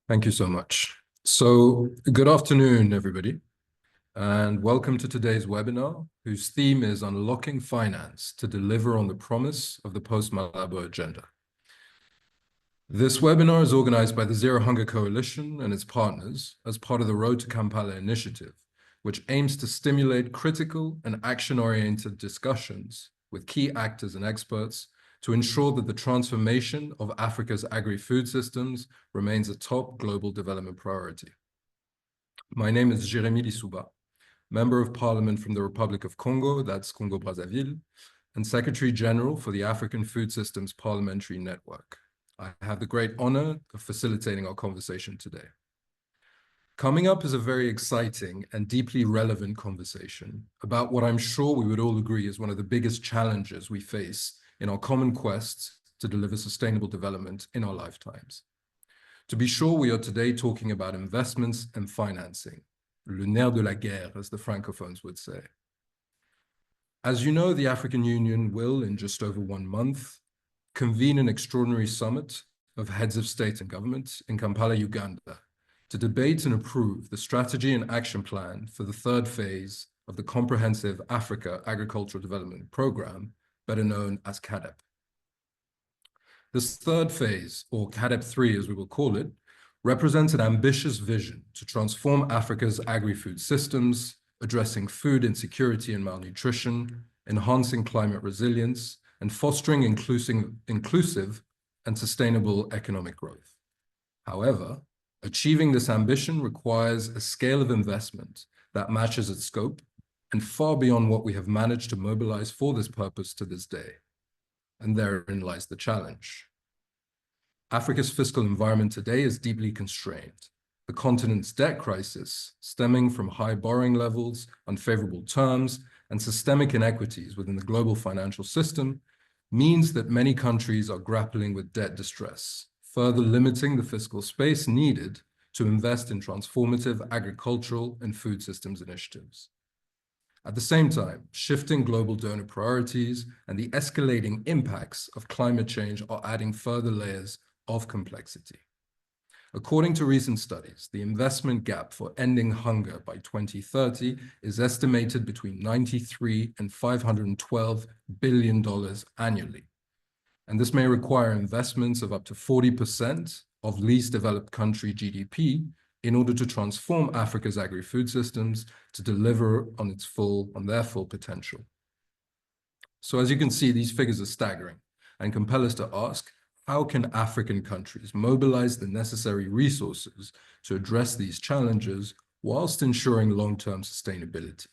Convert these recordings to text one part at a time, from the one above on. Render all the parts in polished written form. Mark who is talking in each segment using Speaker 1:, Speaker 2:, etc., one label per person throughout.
Speaker 1: Thank you so much. So, good afternoon, everybody, and welcome to today's webinar, whose theme is Unlocking Finance to Deliver on the Promise of the Post-Malabo Agenda. This webinar is organized by the Zero Hunger Coalition and its partners as part of the Road to Kampala initiative, which aims to stimulate critical and action-oriented discussions with key actors and experts to ensure that the transformation of Africa's agri-food systems remains a top global development priority. My name is Jérémy Lissouba, Member of Parliament from the Republic of Congo, that's Congo-Brazzaville, and Secretary General for the African Food Systems Parliamentary Network. I have the great honor of facilitating our conversation today. Coming up is a very exciting and deeply relevant conversation about what I'm sure we would all agree is one of the biggest challenges we face in our common quest to deliver sustainable development in our lifetimes. To be sure, we are today talking about investments and financing, le nerf de la guerre, as the Francophones would say. As you know, the African Union will, in just over 1 month, convene an extraordinary summit of heads of state and government in Kampala, Uganda, to debate and approve the strategy and action plan for the third phase of the Comprehensive Africa Agricultural Development Programme, better known as CAADP. This third phase, or CAADP 3 as we will call it, represents an ambitious vision to transform Africa's agri-food systems, addressing food insecurity and malnutrition, enhancing climate resilience, and fostering inclusive and sustainable economic growth. However, achieving this ambition requires a scale of investment that matches its scope and far beyond what we have managed to mobilize for this purpose to this day. And therein lies the challenge. Africa's fiscal environment today is deeply constrained. The continent's debt crisis, stemming from high borrowing levels, unfavorable terms, and systemic inequities within the global financial system, means that many countries are grappling with debt distress, further limiting the fiscal space needed to invest in transformative agricultural and food systems initiatives. At the same time, shifting global donor priorities and the escalating impacts of climate change are adding further layers of complexity. According to recent studies, the investment gap for ending hunger by 2030 is estimated between $93 and $512 billion annually. And this may require investments of up to 40% of least developed country GDP in order to transform Africa's agri-food systems to deliver on their full potential. So as you can see, these figures are staggering and compel us to ask, how can African countries mobilize the necessary resources to address these challenges whilst ensuring long-term sustainability?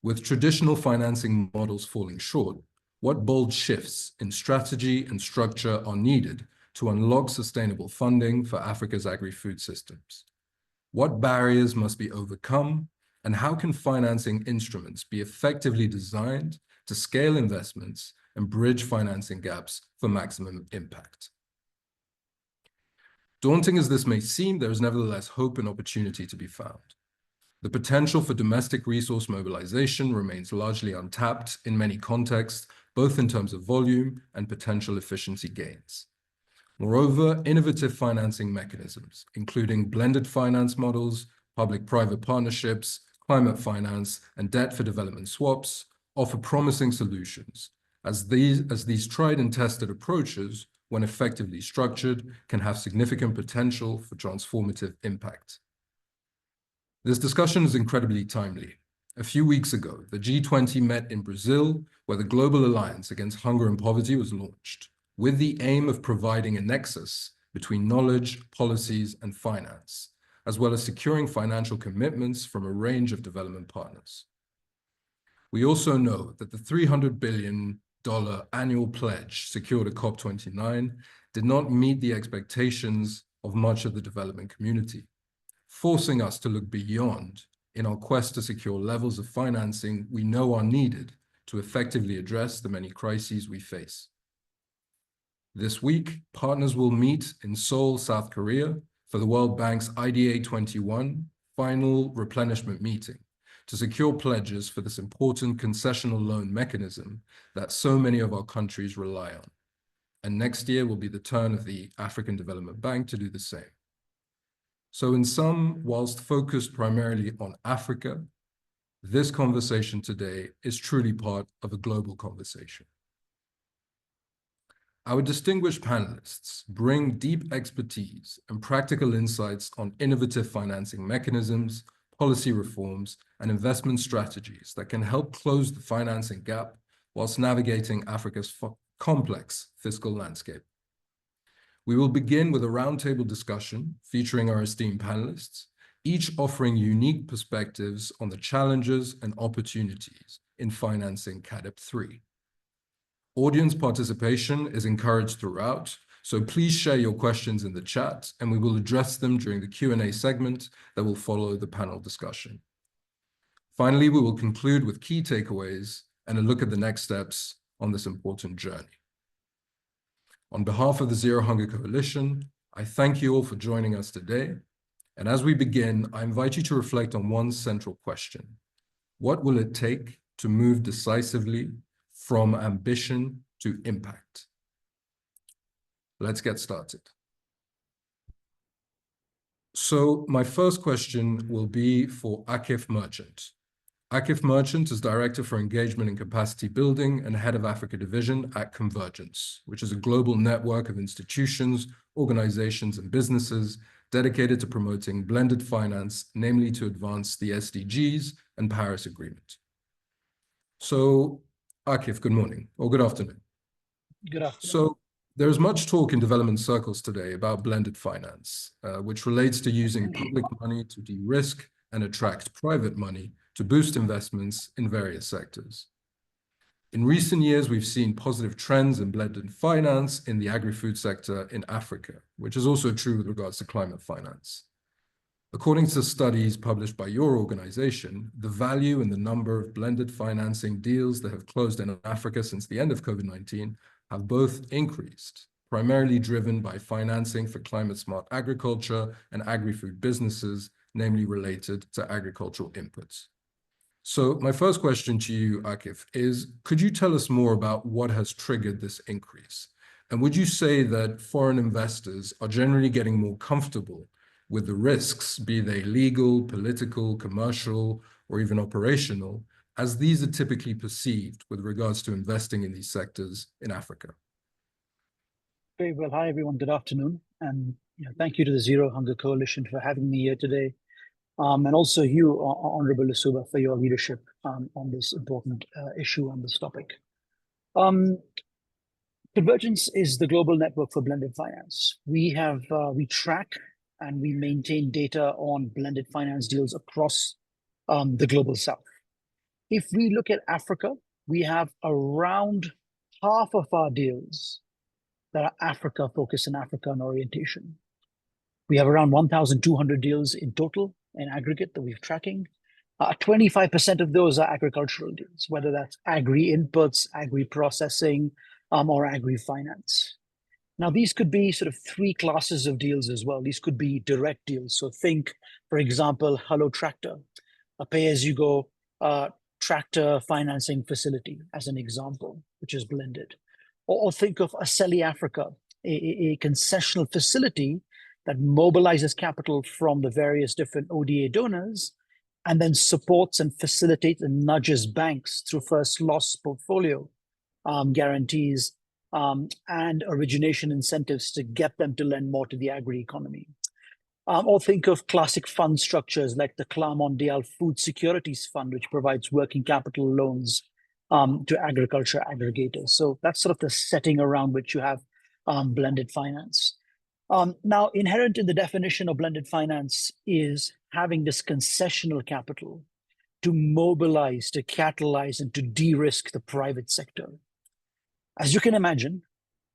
Speaker 1: With traditional financing models falling short, what bold shifts in strategy and structure are needed to unlock sustainable funding for Africa's agri-food systems? What barriers must be overcome, and how can financing instruments be effectively designed to scale investments and bridge financing gaps for maximum impact? Daunting as this may seem, there is nevertheless hope and opportunity to be found. The potential for domestic resource mobilization remains largely untapped in many contexts, both in terms of volume and potential efficiency gains. Moreover, innovative financing mechanisms, including blended finance models, public-private partnerships, climate finance, and debt for development swaps, offer promising solutions, as these tried and tested approaches, when effectively structured, can have significant potential for transformative impact. This discussion is incredibly timely. A few weeks ago, the G20 met in Brazil, where the Global Alliance Against Hunger and Poverty was launched, with the aim of providing a nexus between knowledge, policies, and finance, as well as securing financial commitments from a range of development partners. We also know that the $300 billion annual pledge secured at COP29 did not meet the expectations of much of the development community, forcing us to look beyond in our quest to secure levels of financing we know are needed to effectively address the many crises we face. This week, partners will meet in Seoul, South Korea, for the World Bank's IDA 21 final replenishment meeting to secure pledges for this important concessional loan mechanism that so many of our countries rely on. And next year will be the turn of the African Development Bank to do the same. So in sum, whilst focused primarily on Africa, this conversation today is truly part of a global conversation. Our distinguished panelists bring deep expertise and practical insights on innovative financing mechanisms, policy reforms, and investment strategies that can help close the financing gap whilst navigating Africa's complex fiscal landscape. We will begin with a roundtable discussion featuring our esteemed panelists, each offering unique perspectives on the challenges and opportunities in financing CAADP 3. Audience participation is encouraged throughout, so please share your questions in the chat and we will address them during the Q&A segment that will follow the panel discussion. Finally, we will conclude with key takeaways and a look at the next steps on this important journey. On behalf of the Zero Hunger Coalition, I thank you all for joining us today. And as we begin, I invite you to reflect on one central question. What will it take to move decisively from ambition to impact? Let's get started. So my first question will be for Akif Merchant. Akif Merchant is Director for Engagement and Capacity Building and Head of Africa Division at Convergence, which is a global network of institutions, organizations, and businesses dedicated to promoting blended finance, namely to advance the SDGs and Paris Agreement. So, Akif, good morning, or good afternoon.
Speaker 2: Good afternoon.
Speaker 1: So, there's much talk in development circles today about blended finance, which relates to using public money to de-risk and attract private money to boost investments in various sectors. In recent years, we've seen positive trends in blended finance in the agri-food sector in Africa, which is also true with regards to climate finance. According to studies published by your organization, the value and the number of blended financing deals that have closed in Africa since the end of COVID-19 have both increased, primarily driven by financing for climate-smart agriculture and agri-food businesses, namely related to agricultural inputs. So my first question to you, Akif, is could you tell us more about what has triggered this increase? And would you say that foreign investors are generally getting more comfortable with the risks, be they legal, political, commercial, or even operational, as these are typically perceived with regards to investing in these sectors in Africa?
Speaker 2: Very well. Hi, everyone. Good afternoon. And thank you to the Zero Hunger Coalition for having me here today. And also you, Honorable Lisuba, for your leadership on this important issue on this topic. Convergence is the global network for blended finance. We track and we maintain data on blended finance deals across the global south. If we look at Africa, we have around half of our deals that are Africa focused and African orientation. We have around 1,200 deals in total in aggregate that we're tracking. 25% of those are agricultural deals, whether that's agri-inputs, agri-processing, or agri-finance. Now, these could be sort of three classes of deals as well. These could be direct deals. So think, for example, Hello Tractor, a pay-as-you-go tractor financing facility as an example, which is blended. Or think of Aseli Africa, a concessional facility that mobilizes capital from the various different ODA donors and then supports and facilitates and nudges banks through first loss portfolio guarantees and origination incentives to get them to lend more to the agri-economy. Or think of classic fund structures like the CLA Mondial Food Securities Fund, which provides working capital loans to agriculture aggregators. So that's sort of the setting around which you have blended finance. Now, inherent in the definition of blended finance is having this concessional capital to mobilize, to catalyze, and to de-risk the private sector. As you can imagine,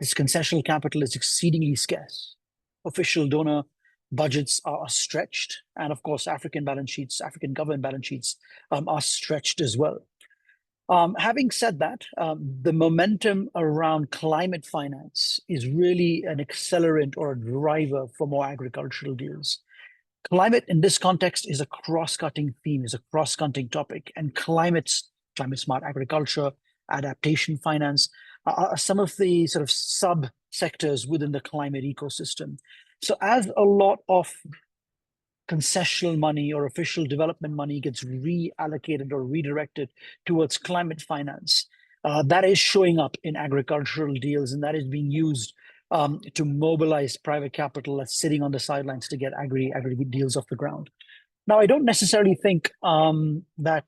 Speaker 2: this concessional capital is exceedingly scarce. Official donor budgets are stretched, and of course, African balance sheets, African government balance sheets are stretched as well. Having said that, the momentum around climate finance is really an accelerant or a driver for more agricultural deals. Climate in this context is a cross-cutting theme, is a cross-cutting topic, and climate-smart agriculture, adaptation finance are some of the sort of sub-sectors within the climate ecosystem. So as a lot of concessional money or official development money gets reallocated or redirected towards climate finance. That is showing up in agricultural deals, and that is being used to mobilize private capital that's sitting on the sidelines to get agri deals off the ground. Now, I don't necessarily think that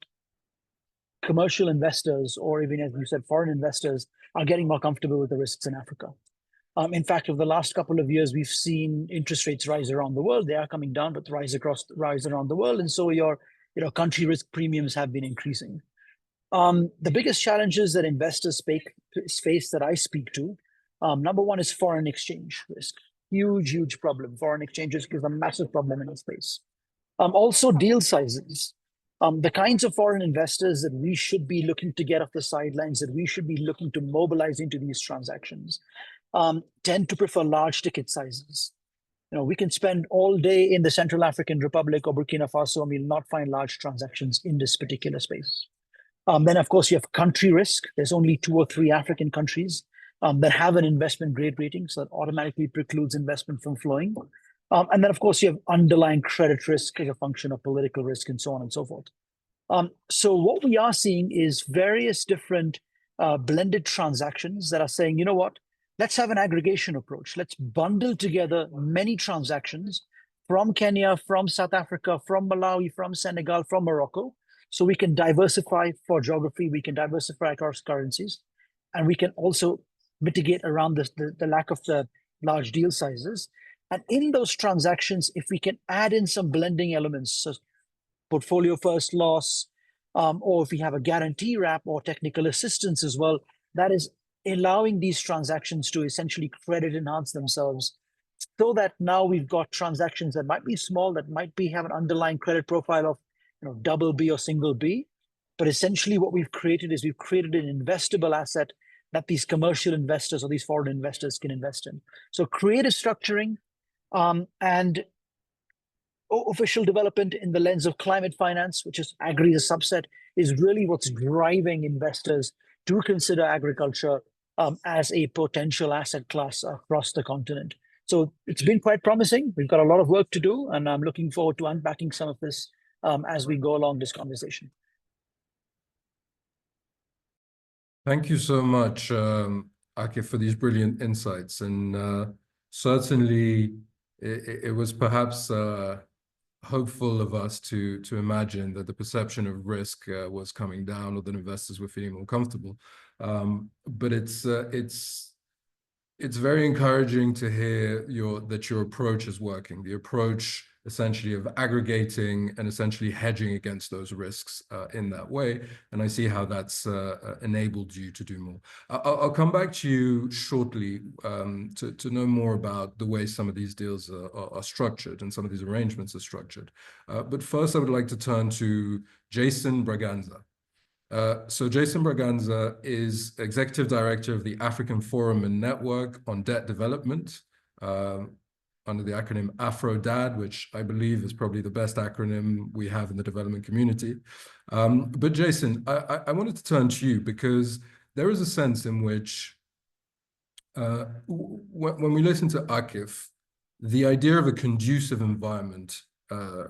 Speaker 2: commercial investors, or even as you said, foreign investors, are getting more comfortable with the risks in Africa. In fact, over the last couple of years, we've seen interest rates rise around the world. They are coming down, but rise around the world, and so your country risk premiums have been increasing. The biggest challenges that investors face that I speak to, number one is foreign exchange risk. Huge problem. Foreign exchange risk is a massive problem in the space. Also, deal sizes. The kinds of foreign investors that we should be looking to get off the sidelines, that we should be looking to mobilize into these transactions, tend to prefer large ticket sizes. We can spend all day in the Central African Republic or Burkina Faso, and we'll not find large transactions in this particular space. Then, of course, you have country risk. There's only 2 or 3 African countries that have an investment grade rating, so that automatically precludes investment from flowing. And then, of course, you have underlying credit risk as a function of political risk and so on and so forth. So what we are seeing is various different blended transactions that are saying, you know what, let's have an aggregation approach. Let's bundle together many transactions from Kenya, from South Africa, from Malawi, from Senegal, from Morocco. So we can diversify for geography, we can diversify across currencies, and we can also mitigate around the lack of the large deal sizes. And in those transactions, if we can add in some blending elements, so portfolio first loss, or if we have a guarantee wrap or technical assistance as well, that is allowing these transactions to essentially credit enhance themselves, so that now we've got transactions that might be small, that might have an underlying credit profile of double B or single B. But essentially what we've created is we've created an investable asset that these commercial investors or these foreign investors can invest in. So creative structuring and official development in the lens of climate finance, which is agri as a subset, is really what's driving investors to consider agriculture as a potential asset class across the continent. So it's been quite promising. We've got a lot of work to do, and I'm looking forward to unpacking some of this as we go along this conversation.
Speaker 1: Thank you so much, Akif, for these brilliant insights. And certainly, it was perhaps hopeful of us to imagine that the perception of risk was coming down, or that investors were feeling more comfortable. But it's very encouraging to hear that your approach is working. The approach essentially of aggregating and essentially hedging against those risks in that way. And I see how that's enabled you to do more. I'll come back to you shortly to know more about the way some of these deals are structured and some of these arrangements are structured. But first, I would like to turn to Jason Braganza. So Jason Braganza is Executive Director of the African Forum and Network on Debt Development, under the acronym AFRODAD, which I believe is probably the best acronym we have in the development community. But Jason, I wanted to turn to you because there is a sense in which when we listen to Akif, the idea of a conducive environment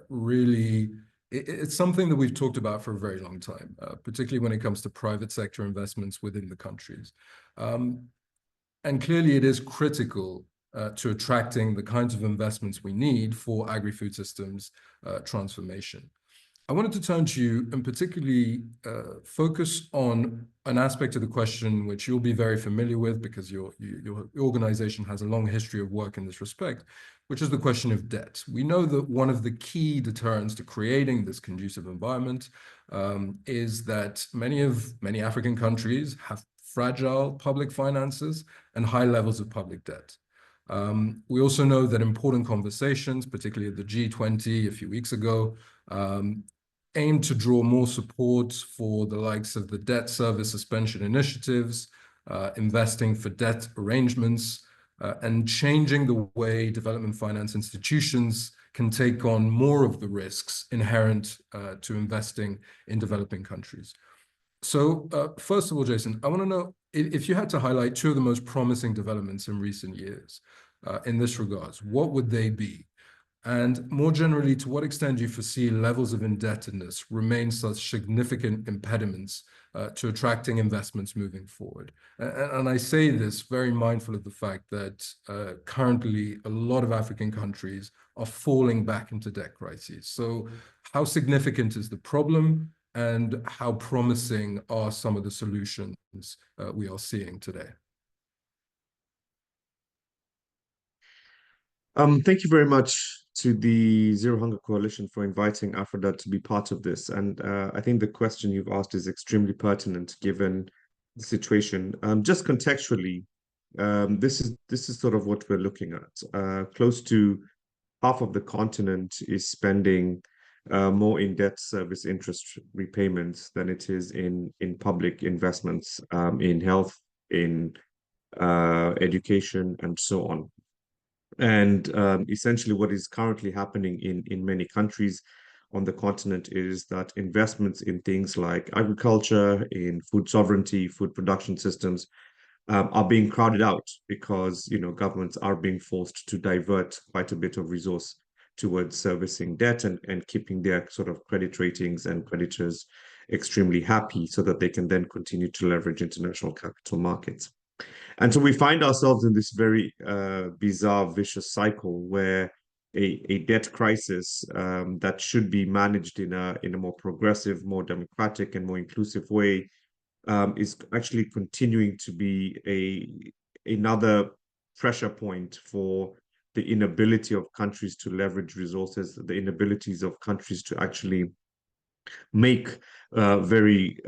Speaker 1: really, it's something that we've talked about for a very long time, particularly when it comes to private sector investments within the countries. And clearly it is critical to attracting the kinds of investments we need for agri-food systems transformation. I wanted to turn to you and particularly focus on an aspect of the question which you'll be very familiar with because your organization has a long history of work in this respect, which is the question of debt. We know that one of the key deterrents to creating this conducive environment is that many African countries have fragile public finances and high levels of public debt. We also know that important conversations, particularly at the G20 a few weeks ago, aim to draw more support for the likes of the debt service suspension initiatives, investing for debt arrangements, and changing the way development finance institutions can take on more of the risks inherent to investing in developing countries. So first of all, Jason, I want to know if you had to highlight 2 of the most promising developments in recent years in this regards, what would they be? And more generally, to what extent do you foresee levels of indebtedness remain such significant impediments to attracting investments moving forward? And I say this very mindful of the fact that currently a lot of African countries are falling back into debt crises. So how significant is the problem, and how promising are some of the solutions we are seeing today?
Speaker 3: Thank you very much to the Zero Hunger Coalition for inviting Afrodat to be part of this. And I think the question you've asked is extremely pertinent given the situation. Just contextually, this is sort of what we're looking at. Close to half of the continent is spending more in debt service interest repayments than it is in public investments, in health, in education, and so on. And essentially, what is currently happening in many countries on the continent is that investments in things like agriculture, in food sovereignty, food production systems, are being crowded out because governments are being forced to divert quite a bit of resource towards servicing debt and keeping their sort of credit ratings and creditors extremely happy so that they can then continue to leverage international capital markets. And so we find ourselves in this very bizarre, vicious cycle where a debt crisis that should be managed in a more progressive, more democratic, and more inclusive way is actually continuing to be another pressure point for the inability of countries to leverage resources, the inabilities of countries to actually make very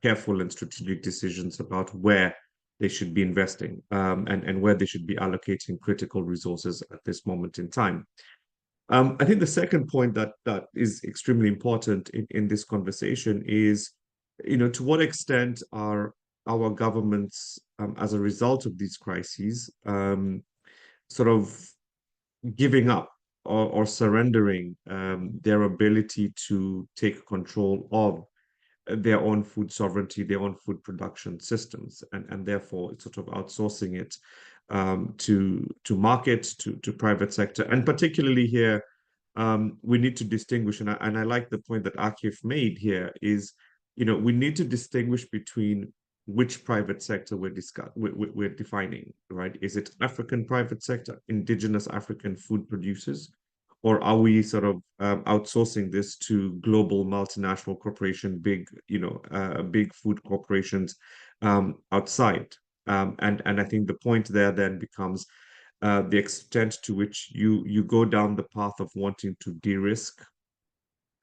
Speaker 3: careful and strategic decisions about where they should be investing and where they should be allocating critical resources at this moment in time. I think the second point that is extremely important in this conversation is, to what extent are our governments, as a result of these crises, sort of giving up or surrendering their ability to take control of their own food sovereignty, their own food production systems, and therefore sort of outsourcing it to market, to private sector. And particularly here, we need to distinguish, and I like the point that Akif made here, is we need to distinguish between which private sector we're defining, right? Is it African private sector, indigenous African food producers, or are we sort of outsourcing this to global multinational corporation, big food corporations outside? And I think the point there then becomes the extent to which you go down the path of wanting to de-risk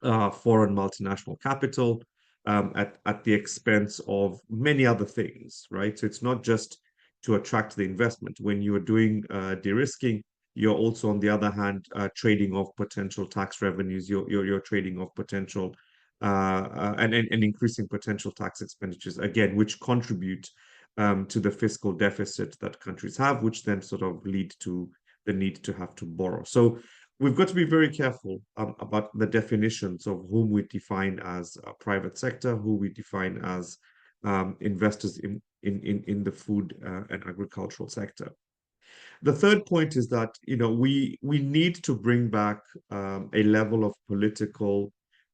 Speaker 3: foreign multinational capital at the expense of many other things, right? So it's not just to attract the investment. When you are doing de-risking, you're also, on the other hand, trading off potential tax revenues. You're trading off potential and increasing potential tax expenditures, again, which contribute to the fiscal deficit that countries have, which then sort of lead to the need to have to borrow. So we've got to be very careful about the definitions of whom we define as a private sector, who we define as investors in the food and agricultural sector. The third point is that we need to bring back a level of political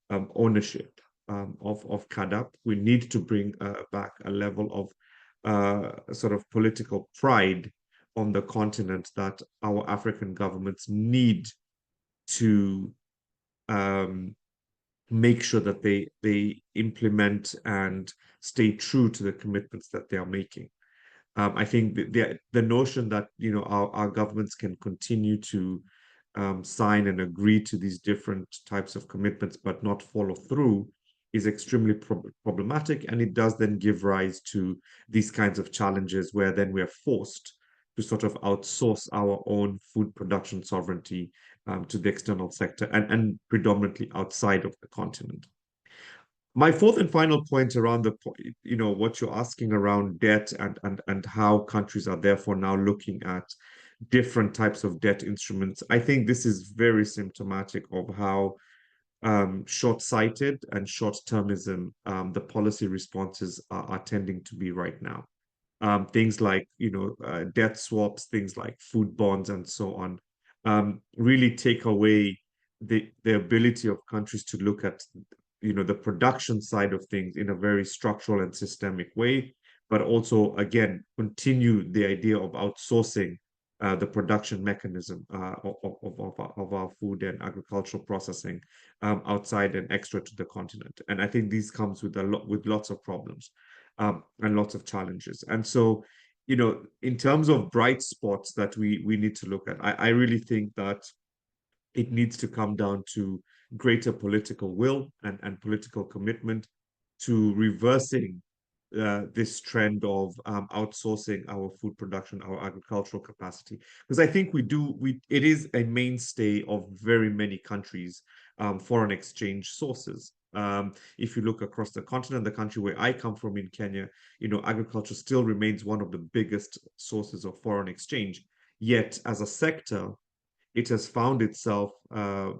Speaker 3: ownership of CAADP. We need to bring back a level of sort of political pride on the continent that our African governments need to make sure that they implement and stay true to the commitments that they are making. I think the notion that our governments can continue to sign and agree to these different types of commitments but not follow through is extremely problematic, and it does then give rise to these kinds of challenges where then we are forced to sort of outsource our own food production sovereignty to the external sector and predominantly outside of the continent. My fourth and final point around what you're asking around debt and how countries are therefore now looking at different types of debt instruments. I think this is very symptomatic of how short-sighted and short-termism the policy responses are tending to be right now. Things like debt swaps, things like food bonds, and so on, really take away the ability of countries to look at, the production side of things in a very structural and systemic way, but also, again, continue the idea of outsourcing the production mechanism of our food and agricultural processing outside and extra to the continent. And I think this comes with lots of problems and lots of challenges. And so, in terms of bright spots that we need to look at, I really think that it needs to come down to greater political will and political commitment to reversing this trend of outsourcing our food production, our agricultural capacity. Because I think it is a mainstay of very many countries' foreign exchange sources. If you look across the continent, the country where I come from in Kenya, agriculture still remains one of the biggest sources of foreign exchange. Yet, as a sector, it has found itself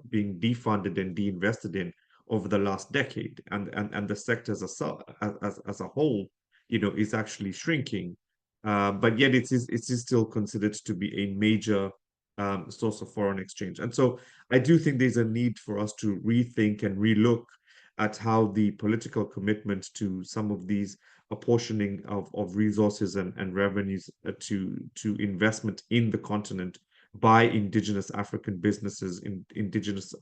Speaker 3: being defunded and deinvested in over the last decade, and the sector as a whole, is actually shrinking. But yet it is still considered to be a major source of foreign exchange. And so I do think there's a need for us to rethink and relook at how the political commitment to some of these apportioning of resources and revenues to investment in the continent by indigenous African businesses, indigenous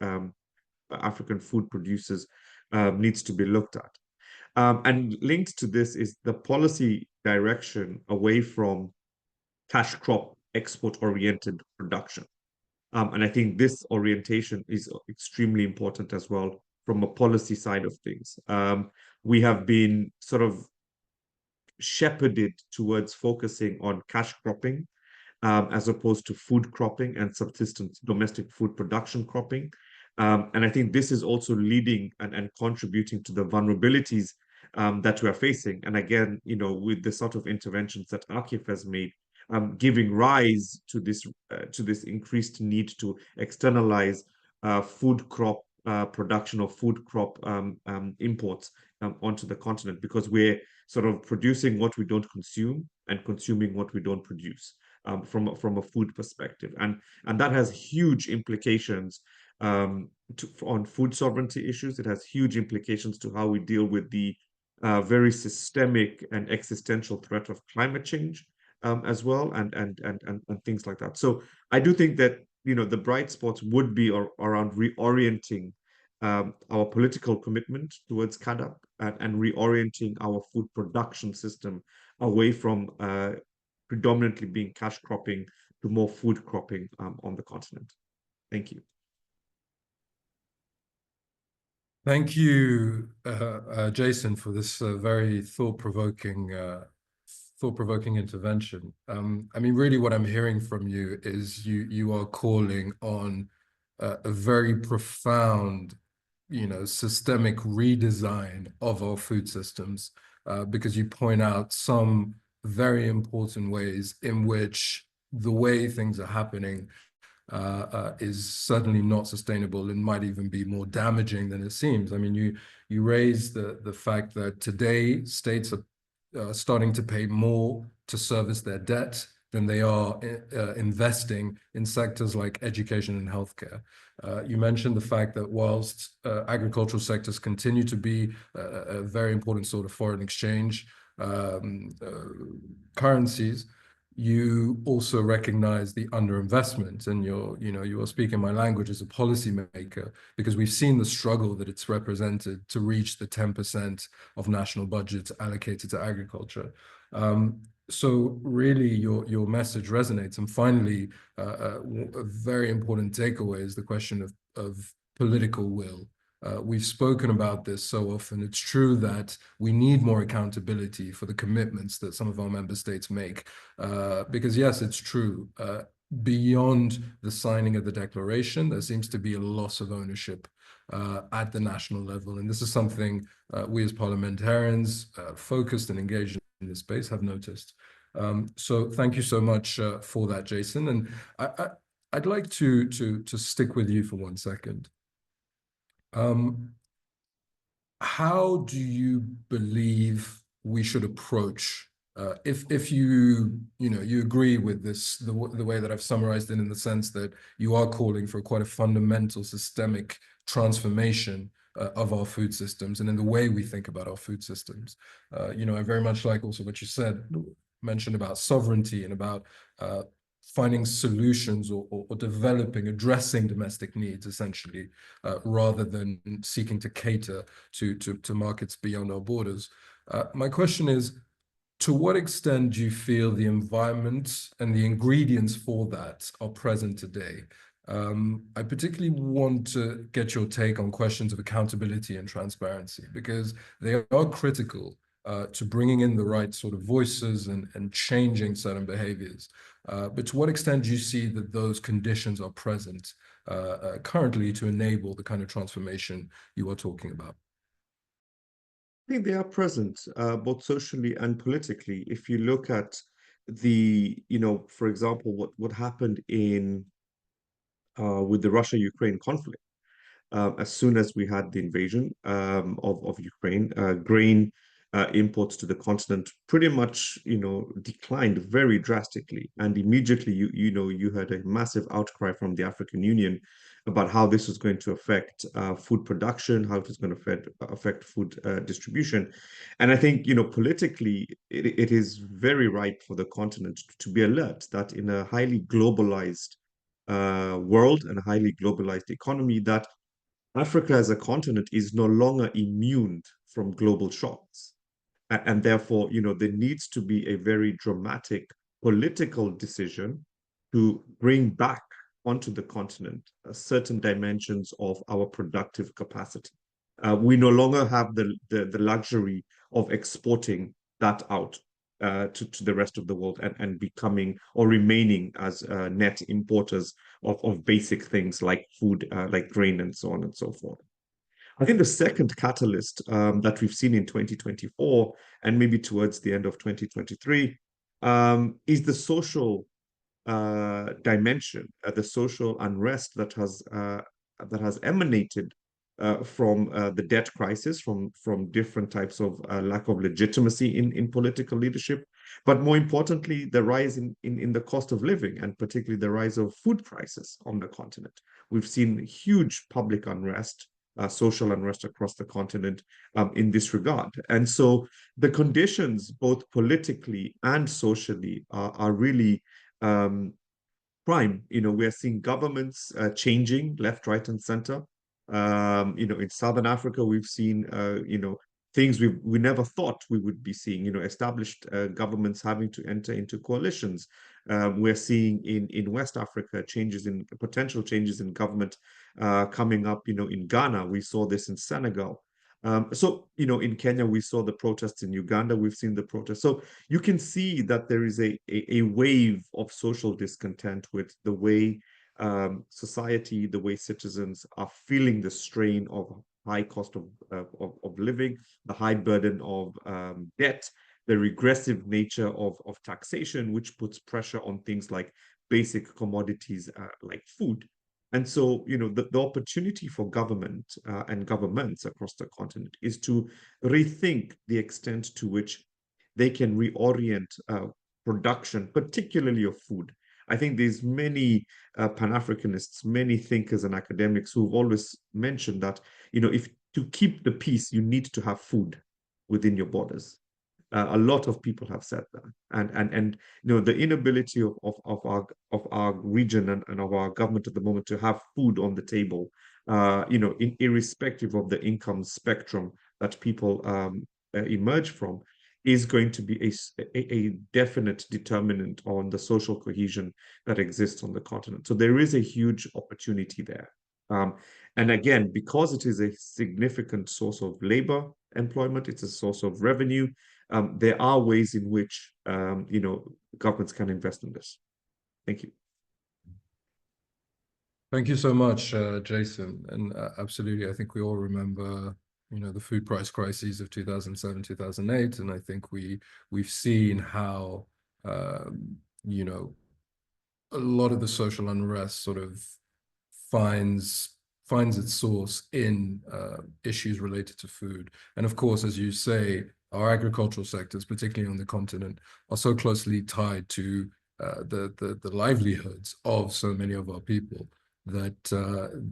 Speaker 3: African food producers, needs to be looked at. And linked to this is the policy direction away from cash crop export-oriented production. And I think this orientation is extremely important as well from a policy side of things. We have been sort of shepherded towards focusing on cash cropping as opposed to food cropping and subsistence domestic food production cropping. And I think this is also leading and contributing to the vulnerabilities that we are facing. And again, with the sort of interventions that AKIF has made, giving rise to this increased need to externalize food crop production or food crop imports onto the continent, because we're sort of producing what we don't consume and consuming what we don't produce. From a food perspective, and that has huge implications on food sovereignty issues. It has huge implications to how we deal with the very systemic and existential threat of climate change as well, and things like that. So I do think that the bright spots would be around reorienting our political commitment towards CAADP and reorienting our food production system away from predominantly being cash cropping to more food cropping on the continent. Thank you.
Speaker 1: Thank you, Jason, for this very thought-provoking intervention. I mean, really what I'm hearing from you is you are calling on a very profound, systemic redesign of our food systems, because you point out some very important ways in which the way things are happening is certainly not sustainable and might even be more damaging than it seems. I mean, you raise the fact that today states are starting to pay more to service their debt than they are investing in sectors like education and healthcare. You mentioned the fact that whilst agricultural sectors continue to be a very important sort of foreign exchange currencies, you also recognize the underinvestment, and you are speaking my language as a policymaker, because we've seen the struggle that it's represented to reach the 10% of national budgets allocated to agriculture. So really your message resonates. And finally, a very important takeaway is the question of political will. We've spoken about this so often. It's true that we need more accountability for the commitments that some of our member states make, because yes, it's true. Beyond the signing of the declaration, there seems to be a loss of ownership at the national level. And this is something we as parliamentarians focused and engaged in this space have noticed. So thank you so much for that, Jason. And I'd like to stick with you for 1 second. How do you believe we should approach If you agree with this, the way that I've summarized it, in the sense that you are calling for quite a fundamental systemic transformation of our food systems and in the way we think about our food systems. I very much like also what you mentioned about sovereignty and about finding solutions or developing, addressing domestic needs, essentially, rather than seeking to cater to markets beyond our borders. My question is, to what extent do you feel the environment and the ingredients for that are present today? I particularly want to get your take on questions of accountability and transparency, because they are critical to bringing in the right sort of voices and changing certain behaviors. But to what extent do you see that those conditions are present currently to enable the kind of transformation you are talking about?
Speaker 3: I think they are present, both socially and politically. If you look at for example, what happened in with the Russia-Ukraine conflict, as soon as we had the invasion of Ukraine, grain imports to the continent pretty much, declined very drastically. And immediately, you heard a massive outcry from the African Union about how this was going to affect food production, how it was going to affect food distribution. And I think, politically, it is very ripe for the continent to be alert that in a highly globalized world and a highly globalized economy, that Africa as a continent is no longer immune from global shocks. And therefore, there needs to be a very dramatic political decision to bring back onto the continent certain dimensions of our productive capacity. We no longer have the luxury of exporting that out to the rest of the world and becoming or remaining as net importers of basic things like food, like grain, and so on and so forth. I think the second catalyst that we've seen in 2024 and maybe towards the end of 2023 is the social dimension, the social unrest that has emanated from the debt crisis, from different types of lack of legitimacy in political leadership, but more importantly, the rise in the cost of living, and particularly the rise of food prices on the continent. We've seen huge public unrest, social unrest across the continent in this regard. And so the conditions, both politically and socially, are really prime. We're seeing governments changing left, right, and center. In Southern Africa, we've seen, things we never thought we would be seeing, established governments having to enter into coalitions. We're seeing in West Africa potential changes in government coming up, in Ghana. We saw this in Senegal. In Kenya, we saw the protests. In Uganda, we've seen the protests. So you can see that there is a wave of social discontent with the way society, the way citizens are feeling the strain of high cost of living, the high burden of debt, the regressive nature of taxation, which puts pressure on things like basic commodities like food. And so, the opportunity for government and governments across the continent is to rethink the extent to which they can reorient production, particularly of food. I think there's many Pan-Africanists, many thinkers and academics who've always mentioned that, if to keep the peace, you need to have food within your borders. A lot of people have said that, and the inability of our region and of our government at the moment to have food on the table, irrespective of the income spectrum that people emerge from, is going to be a definite determinant on the social cohesion that exists on the continent. So there is a huge opportunity there. And again, because it is a significant source of labor employment, it's a source of revenue. There are ways in which governments can invest in this. Thank you.
Speaker 1: Thank you so much, Jason. And absolutely, I think we all remember, the food price crises of 2007, 2008, and I think we've seen how, a lot of the social unrest sort of finds its source in issues related to food. And of course, as you say, our agricultural sectors, particularly on the continent, are so closely tied to the livelihoods of so many of our people that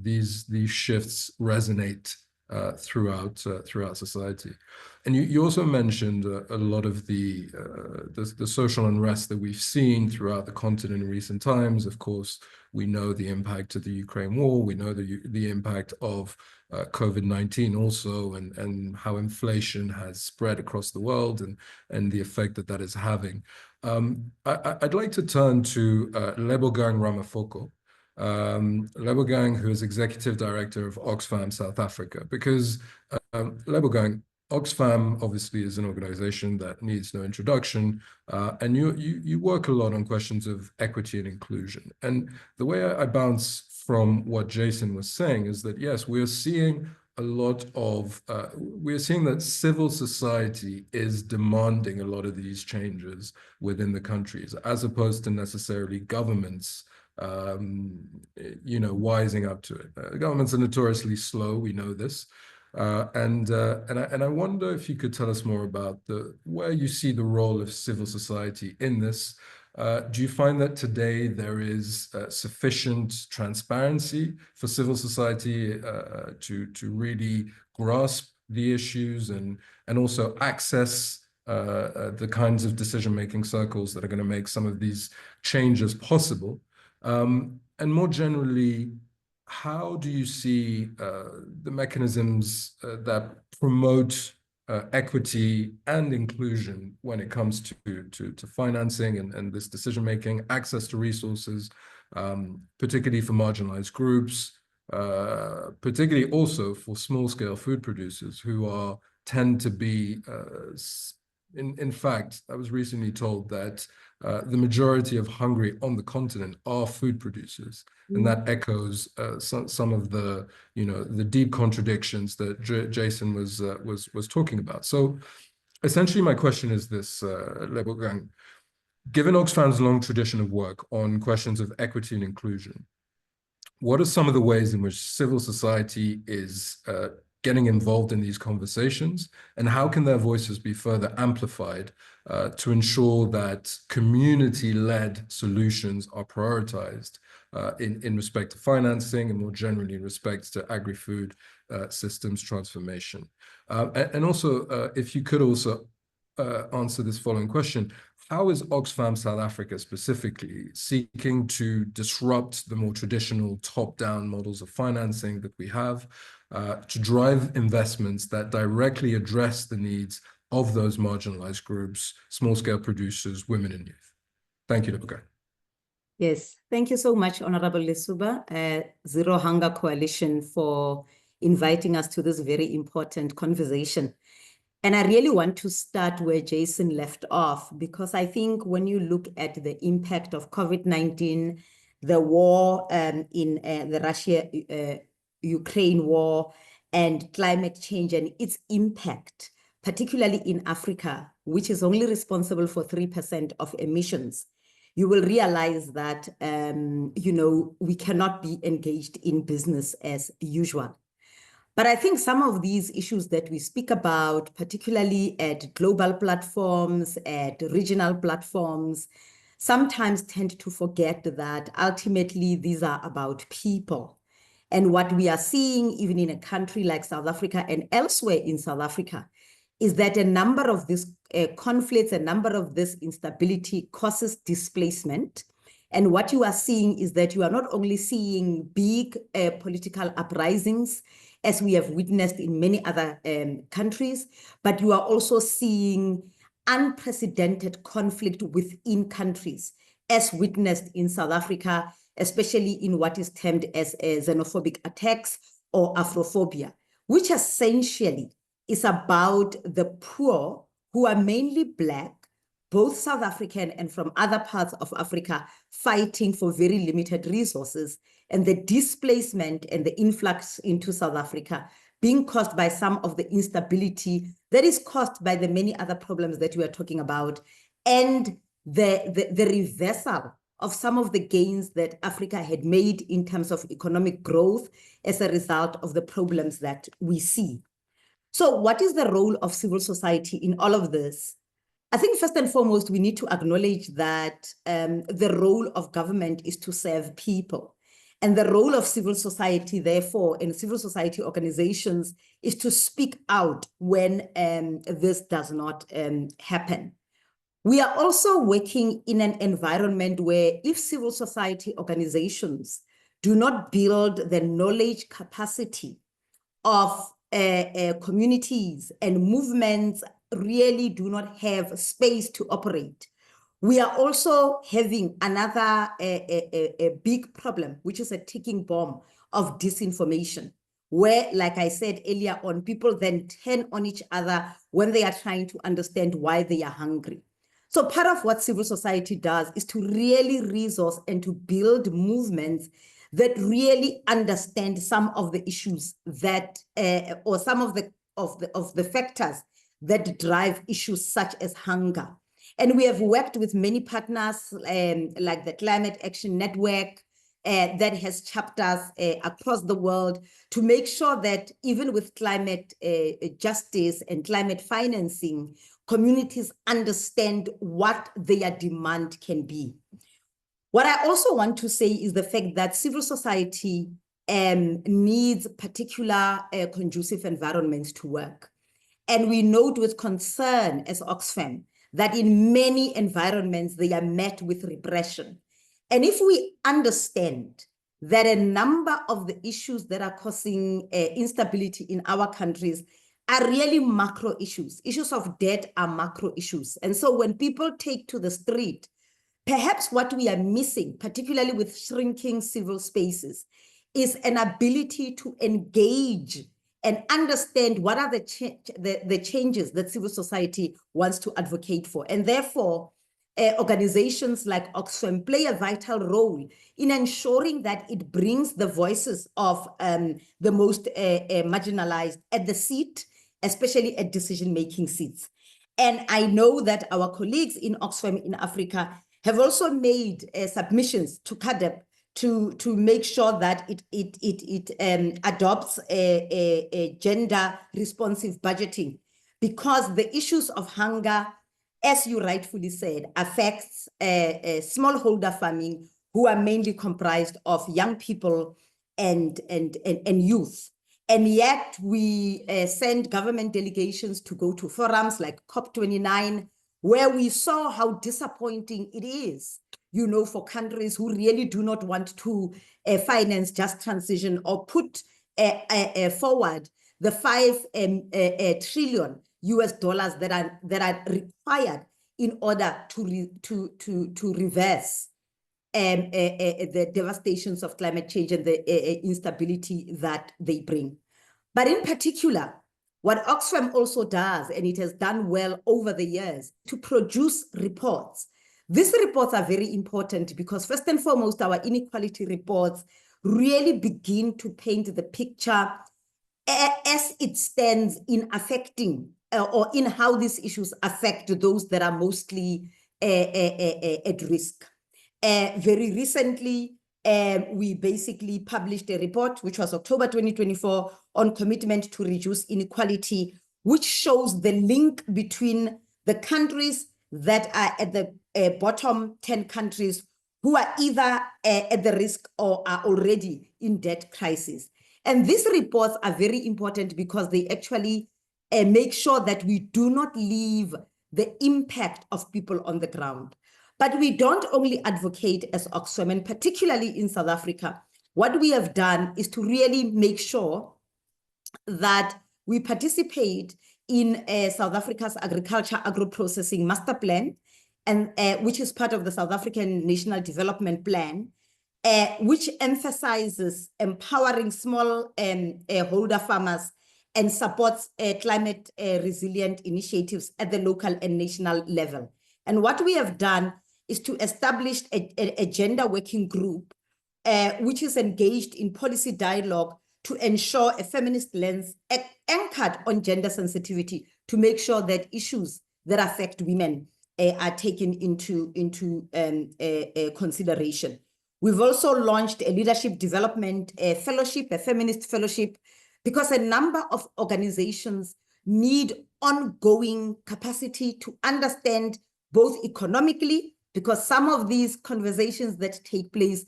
Speaker 1: these shifts resonate throughout society. And you also mentioned a lot of the social unrest that we've seen throughout the continent in recent times. Of course, we know the impact of the Ukraine war. We know the impact of COVID-19 also, and how inflation has spread across the world, and the effect that that is having. I'd like to turn to Lebogang Ramafoko. Lebogang, who is Executive Director of Oxfam South Africa, because Lebogang, Oxfam obviously is an organization that needs no introduction, and you work a lot on questions of equity and inclusion. And the way I bounce from what Jason was saying is that, yes, we're seeing a lot of, we're seeing that civil society is demanding a lot of these changes within the countries, as opposed to necessarily governments wising up to it. Governments are notoriously slow, we know this. And I wonder if you could tell us more about where you see the role of civil society in this. Do you find that today there is sufficient transparency for civil society to really grasp the issues and also access the kinds of decision-making circles that are going to make some of these changes possible? And more generally, how do you see the mechanisms that promote equity and inclusion when it comes to financing and this decision-making, access to resources, particularly for marginalized groups, particularly also for small-scale food producers who tend to be, in fact, I was recently told that the majority of Hungary on the continent are food producers, and that echoes some of the deep contradictions that Jason was talking about. So, essentially, my question is this, Lebogang: given Oxfam's long tradition of work on questions of equity and inclusion, what are some of the ways in which civil society is getting involved in these conversations, and how can their voices be further amplified to ensure that community-led solutions are prioritized in respect to financing and more generally in respect to agri-food systems transformation? And also, if you could also answer this following question: how is Oxfam South Africa specifically seeking to disrupt the more traditional top-down models of financing that we have to drive investments that directly address the needs of those marginalized groups, small-scale producers, women and youth? Thank you, Lebogang.
Speaker 4: Yes, thank you so much, Honorable Lesuba, Zero Hunger Coalition, for inviting us to this very important conversation. And I really want to start where Jason left off, because I think when you look at the impact of COVID-19, the war in the Russia-Ukraine war, and climate change and its impact, particularly in Africa, which is only responsible for 3% of emissions, you will realize that, we cannot be engaged in business as usual. But I think some of these issues that we speak about, particularly at global platforms, at regional platforms, sometimes tend to forget that ultimately these are about people. And what we are seeing, even in a country like South Africa and elsewhere in South Africa, is that a number of these conflicts, a number of this instability causes displacement. And what you are seeing is that you are not only seeing big political uprisings, as we have witnessed in many other countries, but you are also seeing unprecedented conflict within countries, as witnessed in South Africa, especially in what is termed as xenophobic attacks or Afrophobia, which essentially is about the poor, who are mainly Black, both South African and from other parts of Africa, fighting for very limited resources, and the displacement and the influx into South Africa being caused by some of the instability that is caused by the many other problems that we are talking about, and the reversal of some of the gains that Africa had made in terms of economic growth as a result of the problems that we see. So what is the role of civil society in all of this? I think first and foremost, we need to acknowledge that the role of government is to serve people. And the role of civil society, therefore, in civil society organizations is to speak out when this does not happen. We are also working in an environment where if civil society organizations do not build the knowledge capacity of communities and movements really do not have space to operate. We are also having another a big problem, which is a ticking bomb of disinformation, where, like I said earlier on, people then turn on each other when they are trying to understand why they are hungry. So part of what civil society does is to really resource and to build movements that really understand some of the issues that, or some of the factors that drive issues such as hunger. And we have worked with many partners like the Climate Action Network that has chapters across the world to make sure that even with climate justice and climate financing, communities understand what their demand can be. What I also want to say is the fact that civil society needs particular conducive environments to work. And we note with concern as Oxfam that in many environments, they are met with repression. And if we understand that a number of the issues that are causing instability in our countries are really macro issues. Issues of debt are macro issues. And so when people take to the street, perhaps what we are missing, particularly with shrinking civil spaces, is an ability to engage and understand what are the changes that civil society wants to advocate for. And therefore, organizations like Oxfam play a vital role in ensuring that it brings the voices of the most marginalized at the seat, especially at decision-making seats. And I know that our colleagues in Oxfam in Africa have also made submissions to CADEP to make sure that it adopts a gender responsive budgeting, because the issues of hunger, as you rightfully said, affects smallholder farming, who are mainly comprised of young people and youth. And yet we send government delegations to go to forums like COP29, where we saw how disappointing it is, you know, for countries who really do not want to finance just transition or put forward the $5 trillion that are required in order to reverse the devastations of climate change and the instability that they bring. But in particular, what Oxfam also does, and it has done well over the years, to produce reports. These reports are very important because first and foremost, our inequality reports really begin to paint the picture as it stands in affecting or in how these issues affect those that are mostly at risk. Very recently, we basically published a report, which was October 2024, on commitment to reduce inequality, which shows the link between the countries that are at the bottom 10 countries who are either at the risk or are already in debt crisis. And these reports are very important because they actually make sure that we do not leave the impact of people on the ground. But we don't only advocate as Oxfam, and particularly in South Africa. What we have done is to really make sure that we participate in South Africa's Agriculture Agro-Processing Master Plan, and which is part of the South African National Development Plan, which emphasizes empowering small holder farmers and supports climate resilient initiatives at the local and national level. And what we have done is to establish a gender working group, which is engaged in policy dialogue to ensure a feminist lens anchored on gender sensitivity to make sure that issues that affect women are taken into consideration. We've also launched a leadership development fellowship, a feminist fellowship, because a number of organizations need ongoing capacity to understand both economically, because some of these conversations that take place,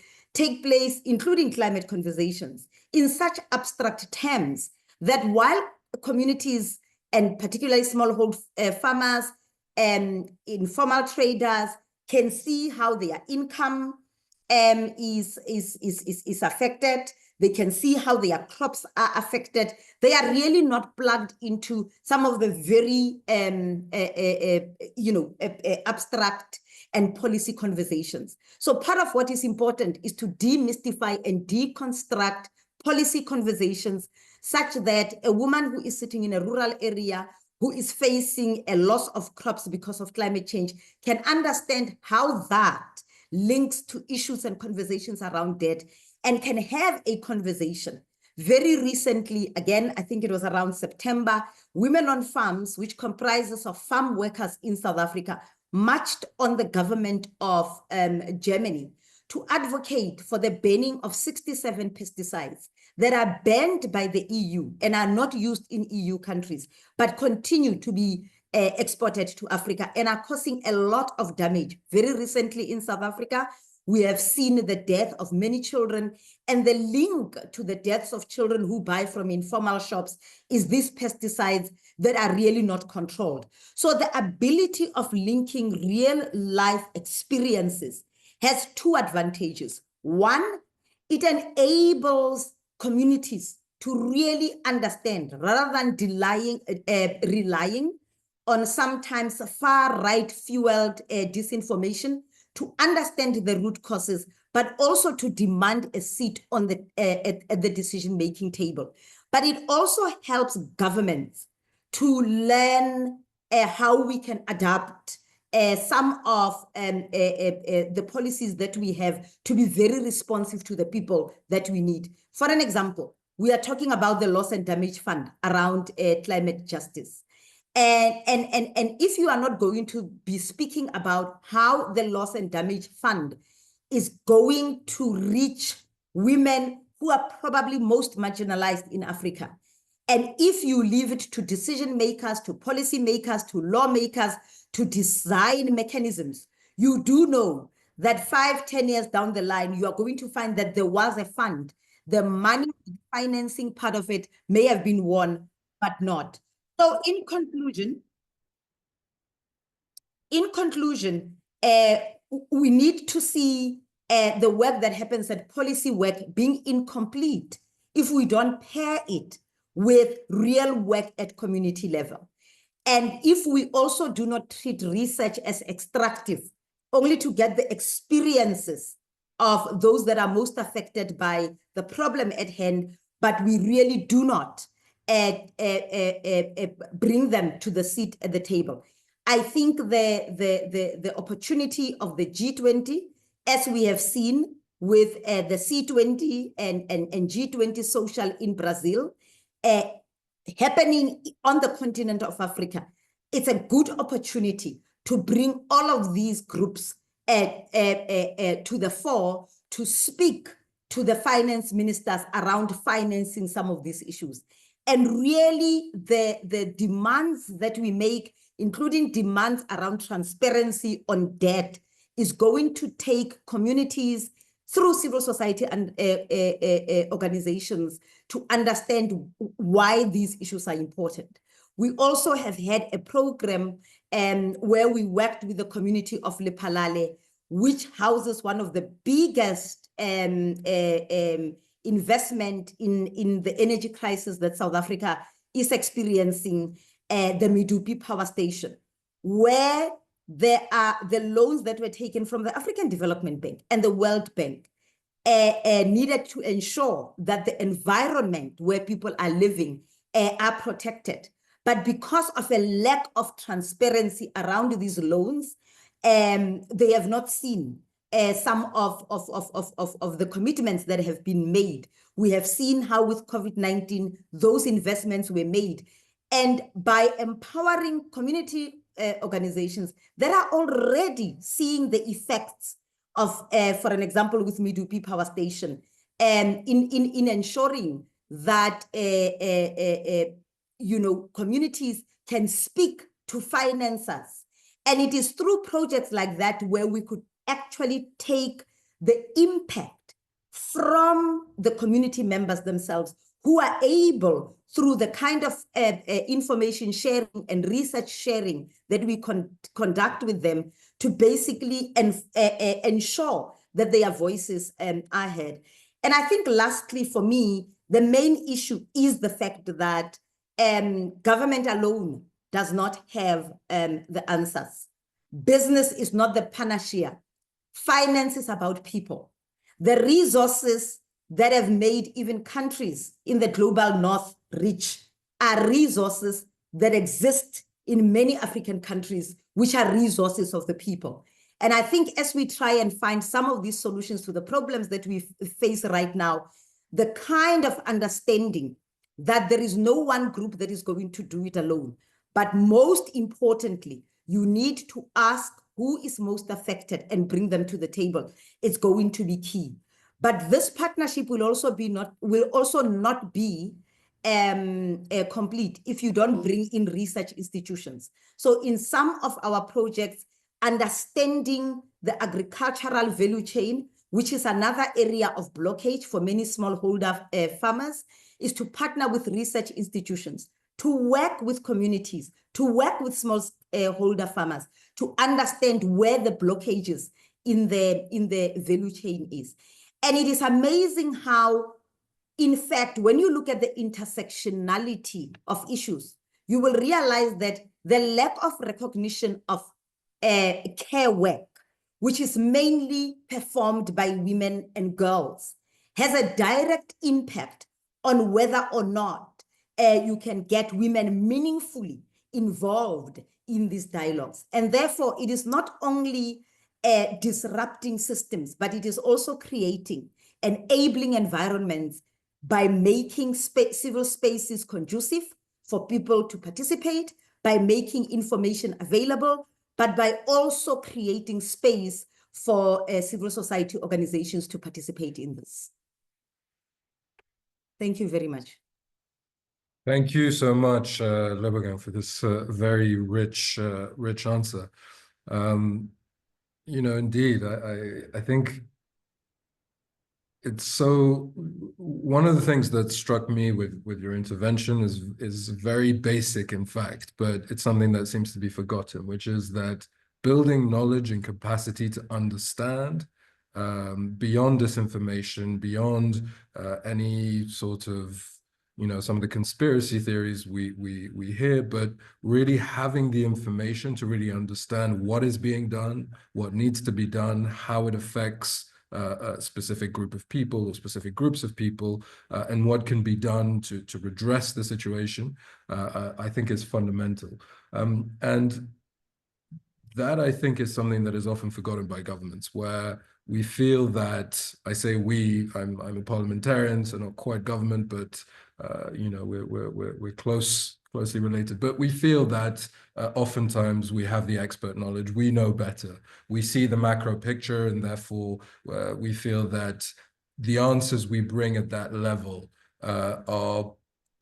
Speaker 4: including climate conversations, in such abstract terms that while communities, and particularly smallholder farmers and informal traders, can see how their income is affected, they can see how their crops are affected, they are really not plugged into some of the very abstract and policy conversations. So part of what is important is to demystify and deconstruct policy conversations such that a woman who is sitting in a rural area who is facing a loss of crops because of climate change can understand how that links to issues and conversations around debt, and can have a conversation. Very recently, again, I think it was around September, Women on Farms, which comprises of farm workers in South Africa, marched on the government of Germany to advocate for the banning of 67 pesticides that are banned by the EU and are not used in EU countries, but continue to be exported to Africa and are causing a lot of damage. Very recently in South Africa, we have seen the death of many children, and the link to the deaths of children who buy from informal shops is these pesticides that are really not controlled. So the ability of linking real life experiences has two advantages. One, it enables communities to really understand, rather than relying on sometimes far-right fueled disinformation, to understand the root causes, but also to demand a seat on the at the decision-making table. But it also helps governments to learn how we can adapt some of the policies that we have to be very responsive to the people that we need. For an example, we are talking about the Loss and Damage Fund around climate justice. And if you are not going to be speaking about how the Loss and Damage Fund is going to reach women who are probably most marginalized in Africa, and if you leave it to decision makers, to policy makers, to lawmakers to design mechanisms, you do know that 5-10 years down the line, you are going to find that there was a fund. The money financing part of it may have been won, but not. So in conclusion, we need to see the work that happens at policy work being incomplete if we don't pair it with real work at community level. And if we also do not treat research as extractive, only to get the experiences of those that are most affected by the problem at hand, but we really do not bring them to the seat at the table. I think the opportunity of the G20, as we have seen with the C20 and G20 social in Brazil, happening on the continent of Africa, it's a good opportunity to bring all of these groups to the fore to speak to the finance ministers around financing some of these issues. And really the demands that we make, including demands around transparency on debt, is going to take communities through civil society and organizations to understand why these issues are important. We also have had a program where we worked with the community of Lephalale, which houses one of the biggest investment in the energy crisis that South Africa is experiencing, the Medupi power station, where there are the loans that were taken from the African Development Bank and the World Bank needed to ensure that the environment where people are living are protected. But because of a lack of transparency around these loans, they have not seen some of the commitments that have been made. We have seen how with COVID-19, those investments were made. And by empowering community organizations that are already seeing the effects of, for an example, with Medupi Power Station, in ensuring that communities can speak to financiers. And it is through projects like that where we could actually take the impact from the community members themselves, who are able, through the kind of information sharing and research sharing that we conduct with them, to basically ensure that their voices are heard. And I think lastly, for me, the main issue is the fact that government alone does not have the answers. Business is not the panacea. Finance is about people. The resources that have made even countries in the global north rich are resources that exist in many African countries, which are resources of the people. And I think as we try and find some of these solutions to the problems that we face right now, the kind of understanding that there is no one group that is going to do it alone, but most importantly, you need to ask who is most affected and bring them to the table. It's going to be key. But this partnership will also not be complete if you don't bring in research institutions. So in some of our projects, understanding the agricultural value chain, which is another area of blockage for many smallholder farmers, is to partner with research institutions, to work with communities, to work with smallholder farmers, to understand where the blockages in the value chain is. And it is amazing how, in fact, when you look at the intersectionality of issues, you will realize that the lack of recognition of care work, which is mainly performed by women and girls, has a direct impact on whether or not you can get women meaningfully involved in these dialogues. And therefore, it is not only disrupting systems, but it is also creating enabling environments by making civil spaces conducive for people to participate, by making information available, but by also creating space for civil society organizations to participate in this. Thank you very much.
Speaker 1: Thank you so much, Lebogang, for this very rich answer. Indeed, I think it's so. One of the things that struck me with your intervention is very basic, in fact, but it's something that seems to be forgotten, which is that building knowledge and capacity to understand beyond disinformation, beyond any sort of some of the conspiracy theories we hear, but really having the information to really understand what is being done, what needs to be done, how it affects a specific group of people or specific groups of people, and what can be done to redress the situation, I think is fundamental. And that, I think, is something that is often forgotten by governments, where we feel that, I say we, I'm a parliamentarian, so not quite government, but we're closely related. But we feel that oftentimes we have the expert knowledge, we know better, we see the macro picture, and therefore we feel that the answers we bring at that level are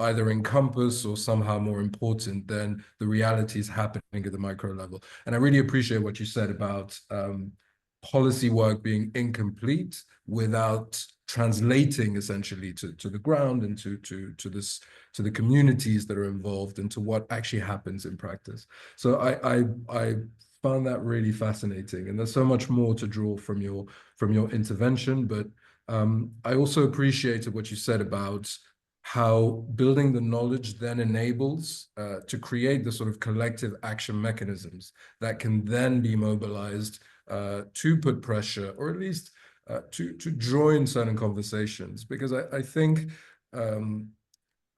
Speaker 1: either encompass or somehow more important than the realities happening at the micro level. And I really appreciate what you said about policy work being incomplete without translating essentially to the ground and to the communities that are involved and to what actually happens in practice. So I found that really fascinating, and there's so much more to draw from your intervention. But I also appreciated what you said about how building the knowledge then enables to create the sort of collective action mechanisms that can then be mobilized to put pressure, or at least to join certain conversations. Because I think, I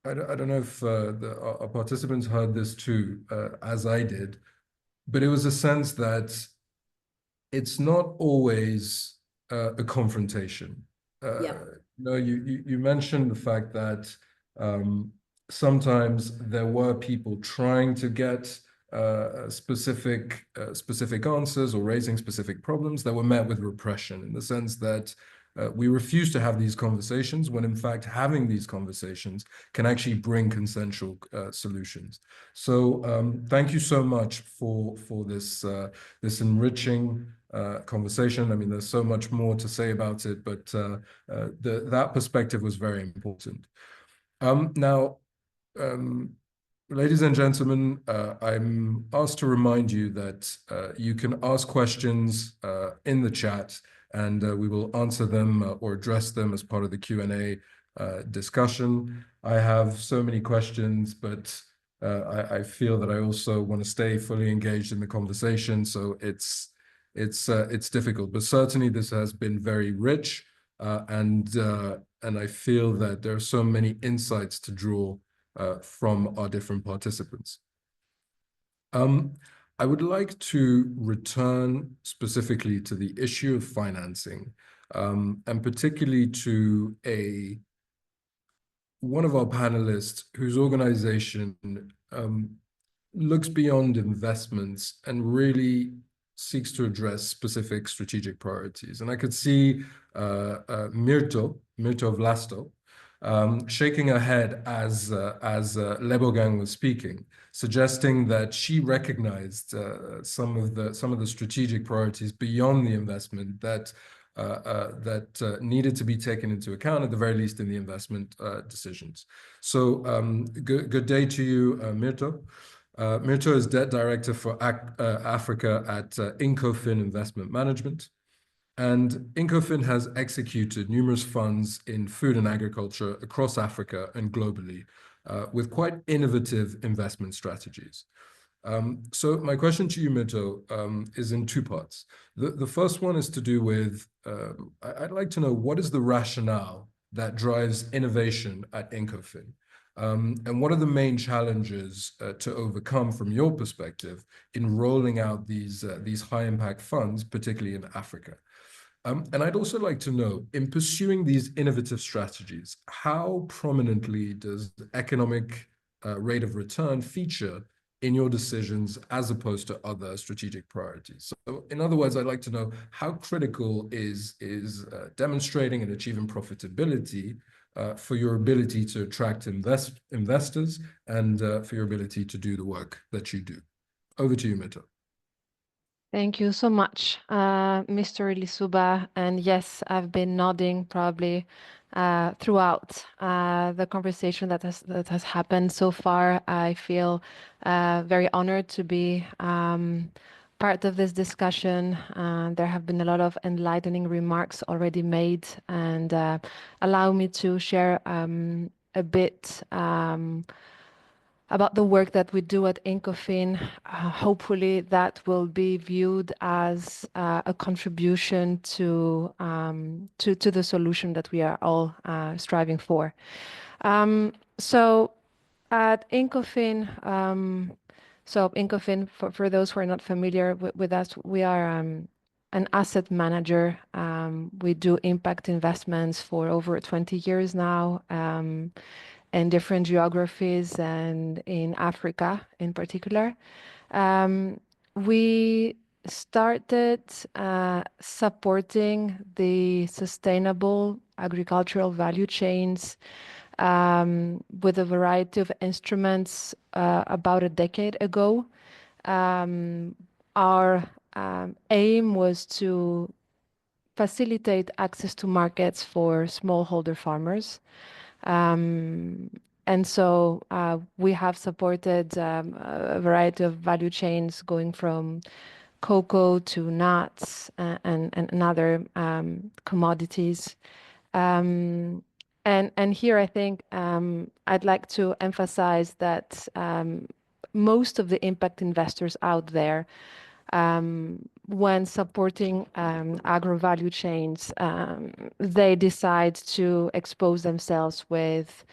Speaker 1: don't know if our participants heard this too, as I did, but it was a sense that it's not always a confrontation.
Speaker 4: Yeah.
Speaker 1: You mentioned the fact that sometimes there were people trying to get specific answers or raising specific problems that were met with repression, in the sense that we refuse to have these conversations when, in fact, having these conversations can actually bring consensual solutions. So thank you so much for this this enriching conversation. I mean, there's so much more to say about it, but that perspective was very important. Now, ladies and gentlemen, I'm asked to remind you that you can ask questions in the chat, and we will answer them or address them as part of the Q&A discussion. I have so many questions, but I feel that I also want to stay fully engaged in the conversation, so it's difficult. But certainly this has been very rich, and I feel that there are so many insights to draw from our different participants. I would like to return specifically to the issue of financing, and particularly to one of our panelists whose organization looks beyond investments and really seeks to address specific strategic priorities. And I could see Mirto Vlasto, shaking her head as Lebogang was speaking, suggesting that she recognized some of the strategic priorities beyond the investment that needed to be taken into account, at the very least in the investment decisions. So good day to you, Mirto. Mirto is Debt Director for Africa at Incofin Investment Management. And Incofin has executed numerous funds in food and agriculture across Africa and globally with quite innovative investment strategies. So my question to you, Mirto, is in two parts. The first one is to do with, I'd like to know, what is the rationale that drives innovation at Incofin? And what are the main challenges to overcome from your perspective in rolling out these high impact funds, particularly in Africa? And I'd also like to know, in pursuing these innovative strategies, how prominently does the economic rate of return feature in your decisions as opposed to other strategic priorities? So in other words, I'd like to know how critical is demonstrating and achieving profitability for your ability to attract investors and for your ability to do the work that you do. Over to you, Mirto.
Speaker 5: Thank you so much, Mr. Lisuba. And yes, I've been nodding probably throughout the conversation that has happened so far. I feel very honored to be part of this discussion. There have been a lot of enlightening remarks already made, and allow me to share a bit about the work that we do at Incofin. Hopefully that will be viewed as a contribution to the solution that we are all striving for. So at Incofin, Incofin, for those who are not familiar with us, we are an asset manager. We do impact investments for over 20 years now, in different geographies and in Africa in particular. We started supporting the sustainable agricultural value chains with a variety of instruments about a decade ago. Our aim was to facilitate access to markets for smallholder farmers. And so we have supported a variety of value chains going from cocoa to nuts and other commodities. And here I think I'd like to emphasize that most of the impact investors out there, when supporting agro value chains, they decide to expose themselves with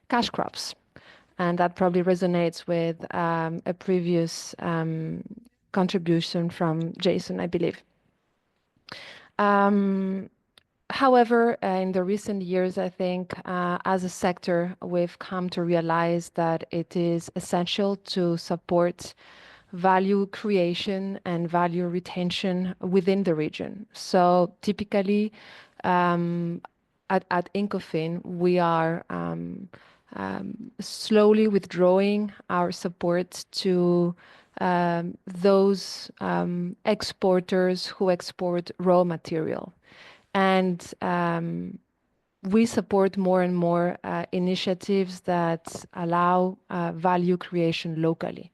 Speaker 5: cash crops. And that probably resonates with a previous contribution from Jason, I believe. However, in the recent years, I think as a sector, we've come to realize that it is essential to support value creation and value retention within the region. So typically, At Incofin, we are slowly withdrawing our support to those exporters who export raw material. And we support more and more initiatives that allow value creation locally,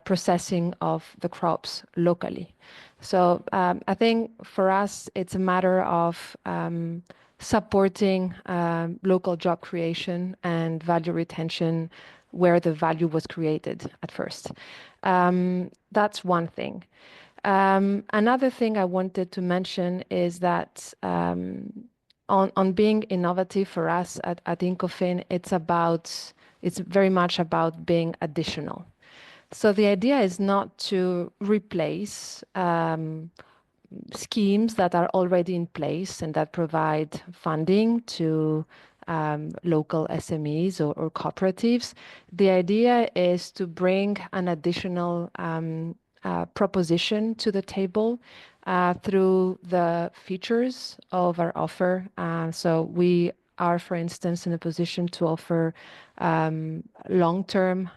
Speaker 5: processing of the crops locally. So I think for us, it's a matter of supporting local job creation and value retention where the value was created at first. That's one thing. Another thing I wanted to mention is that on being innovative for us at Incofin, it's very much about being additional. So the idea is not to replace schemes that are already in place and that provide funding to local SMEs or cooperatives. The idea is to bring an additional proposition to the table through the features of our offer. So we are, for instance, in a position to offer long-term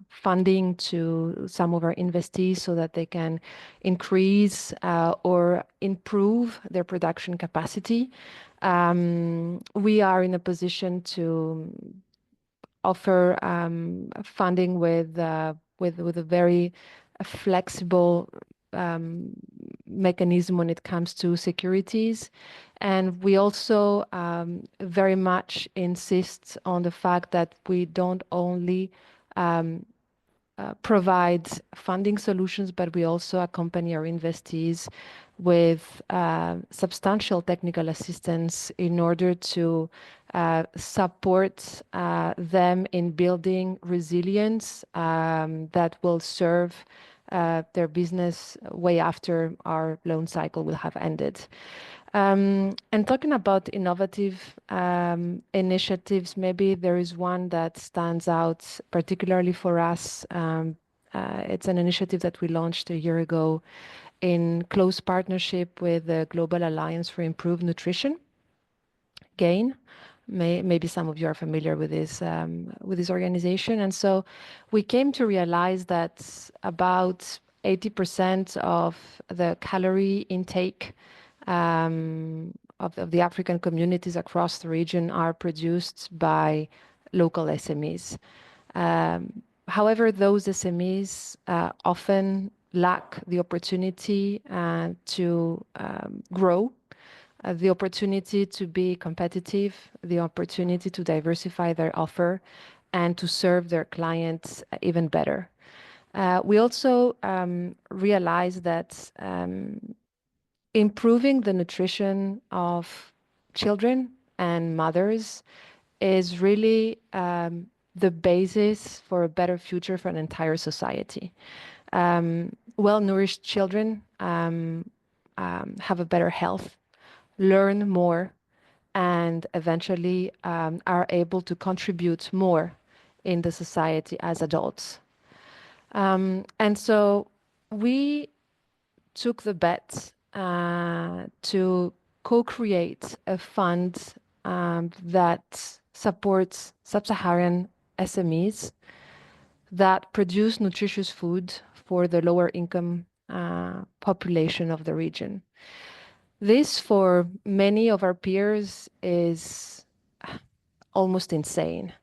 Speaker 5: funding to some of our investees so that they can increase or improve their production capacity. We are in a position to offer funding with a very flexible mechanism when it comes to securities. And we also very much insist on the fact that we don't only provide funding solutions, but we also accompany our investees with substantial technical assistance in order to support them in building resilience that will serve their business way after our loan cycle will have ended. And talking about innovative initiatives, maybe there is one that stands out particularly for us. It's an initiative that we launched a year ago in close partnership with the Global Alliance for Improved Nutrition, GAIN. Maybe some of you are familiar with this organization. And so we came to realize that about 80% of the calorie intake of the African communities across the region are produced by local SMEs. However, those SMEs often lack the opportunity to grow, the opportunity to be competitive, the opportunity to diversify their offer, and to serve their clients even better. We also realized that improving the nutrition of children and mothers is really the basis for a better future for an entire society. Well-nourished children have a better health, learn more, and eventually are able to contribute more in the society as adults. And so we took the bet to co-create a fund that supports sub-Saharan SMEs that produce nutritious food for the lower income population of the region. This, for many of our peers, is almost insane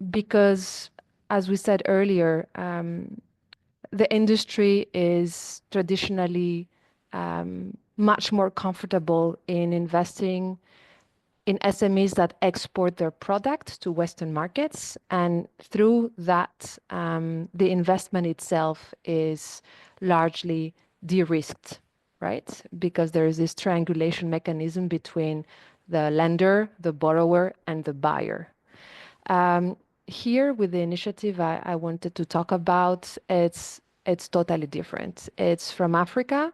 Speaker 5: because, as we said earlier, the industry is traditionally much more comfortable in investing in SMEs that export their product to Western markets. And through that, the investment itself is largely de-risked, right? Because there is this triangulation mechanism between the lender, the borrower, and the buyer. Here, with the initiative I wanted to talk about, it's totally different. It's from Africa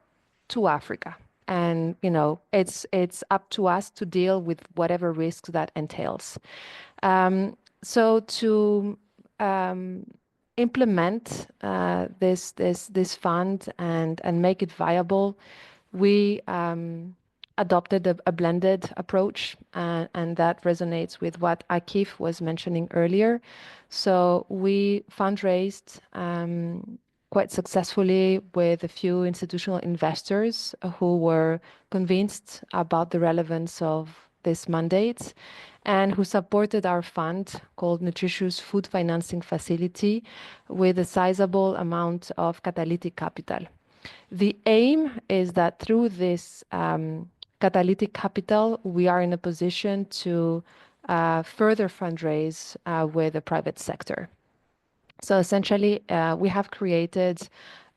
Speaker 5: to Africa. And, you know, it's up to us to deal with whatever risks that entails. So to implement this fund and make it viable, we adopted a blended approach, and that resonates with what Akif was mentioning earlier. So we fundraised quite successfully with a few institutional investors who were convinced about the relevance of this mandate and who supported our fund called Nutritious Food Financing Facility with a sizable amount of catalytic capital. The aim is that through this catalytic capital, we are in a position to further fundraise with the private sector. So essentially, we have created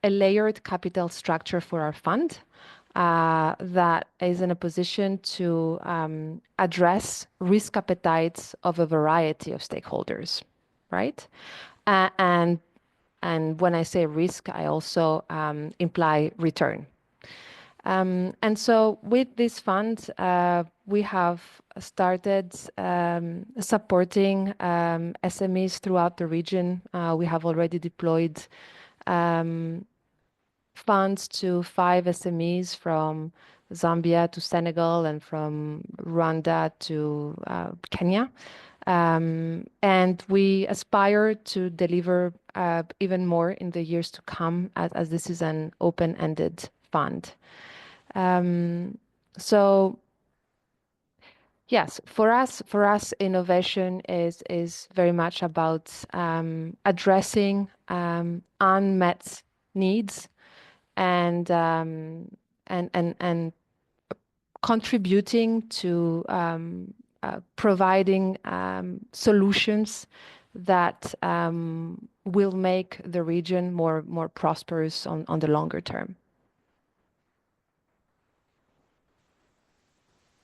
Speaker 5: a layered capital structure for our fund that is in a position to address risk appetites of a variety of stakeholders, right? And when I say risk, I also imply return. And so with this fund, we have started supporting SMEs throughout the region. We have already deployed funds to 5 SMEs from Zambia to Senegal and from Rwanda to Kenya. And we aspire to deliver even more in the years to come, as this is an open-ended fund. So yes, for us, innovation is very much about addressing unmet needs and contributing to providing solutions that will make the region more prosperous on the longer term.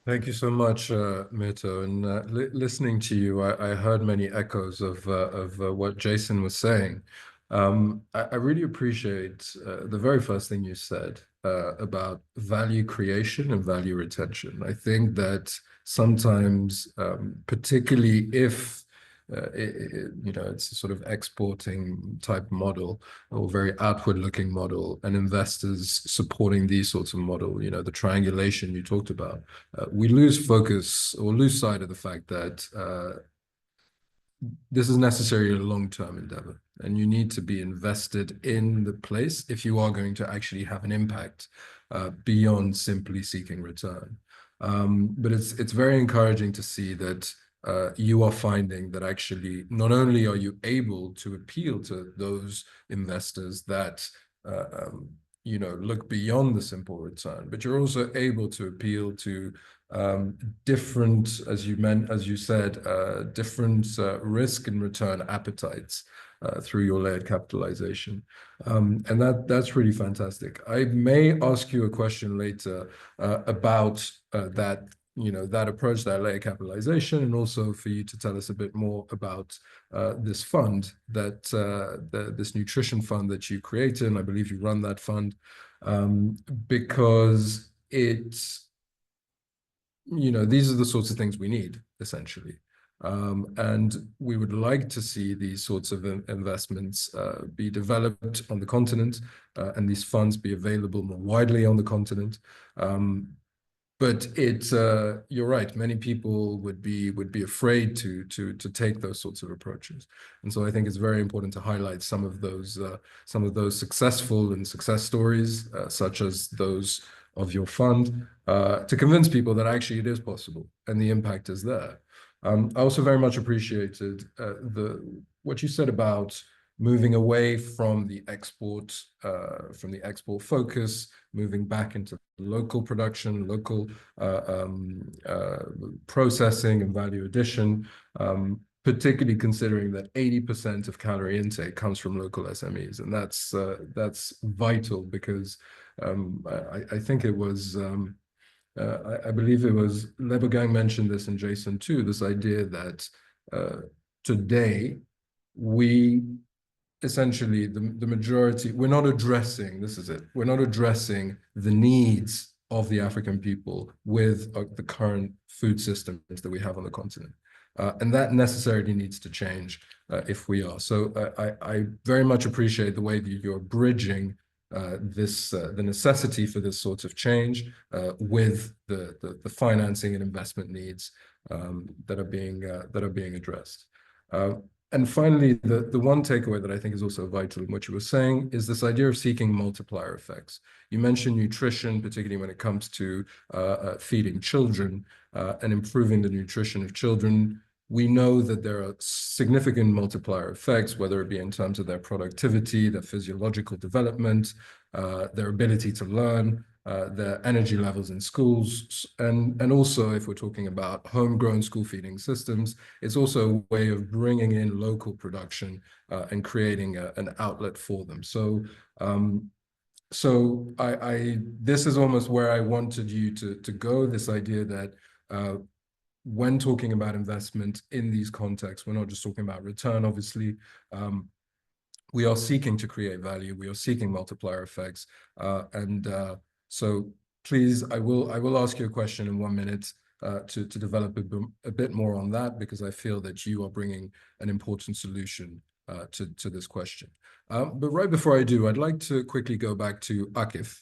Speaker 1: Thank you so much, Myrto. And listening to you, I heard many echoes of what Jason was saying. I really appreciate the very first thing you said about value creation and value retention. I think that sometimes, particularly if it's a sort of exporting type model or very outward looking model, and investors supporting these sorts of model, the triangulation you talked about, we lose focus or lose sight of the fact that this is necessarily a long-term endeavor, and you need to be invested in the place if you are going to actually have an impact beyond simply seeking return. But it's very encouraging to see that you are finding that actually not only are you able to appeal to those investors that look beyond the simple return, but you're also able to appeal to different, as you said, different risk and return appetites through your layered capitalization. And that's really fantastic. I may ask you a question later about that approach, that layered capitalization, and also for you to tell us a bit more about this fund, this nutrition fund that you created, and I believe you run that fund, because it's, these are the sorts of things we need, essentially. And we would like to see these sorts of investments be developed on the continent, and these funds be available more widely on the continent. But you're right, many people would be afraid to take those sorts of approaches. And so I think it's very important to highlight some of those successful and success stories, such as those of your fund, to convince people that actually it is possible and the impact is there. I also very much appreciated what you said about moving away from the export focus, moving back into local production, local processing and value addition, particularly considering that 80% of calorie intake comes from local SMEs, and that's vital because I think it was. I believe it was Lebogang mentioned this, and Jason too, this idea that today we essentially the majority, we're not addressing the needs of the African people with the current food systems that we have on the continent. And that necessarily needs to change if we are. So I very much appreciate the way that you're bridging the necessity for this sort of change with the financing and investment needs that are being addressed. And finally, the one takeaway that I think is also vital in what you were saying is this idea of seeking multiplier effects. You mentioned nutrition, particularly when it comes to feeding children and improving the nutrition of children. We know that there are significant multiplier effects, whether it be in terms of their productivity, their physiological development, their ability to learn, their energy levels in schools, and also if we're talking about homegrown school feeding systems, it's also a way of bringing in local production and creating an outlet for them. So, this is almost where I wanted you to go, this idea that when talking about investment in these contexts, we're not just talking about return, obviously. We are seeking to create value. We are seeking multiplier effects. So please, I will ask you a question in 1 minute to develop a bit more on that, because I feel that you are bringing an important solution to this question. But right before I do, I'd like to quickly go back to Akif.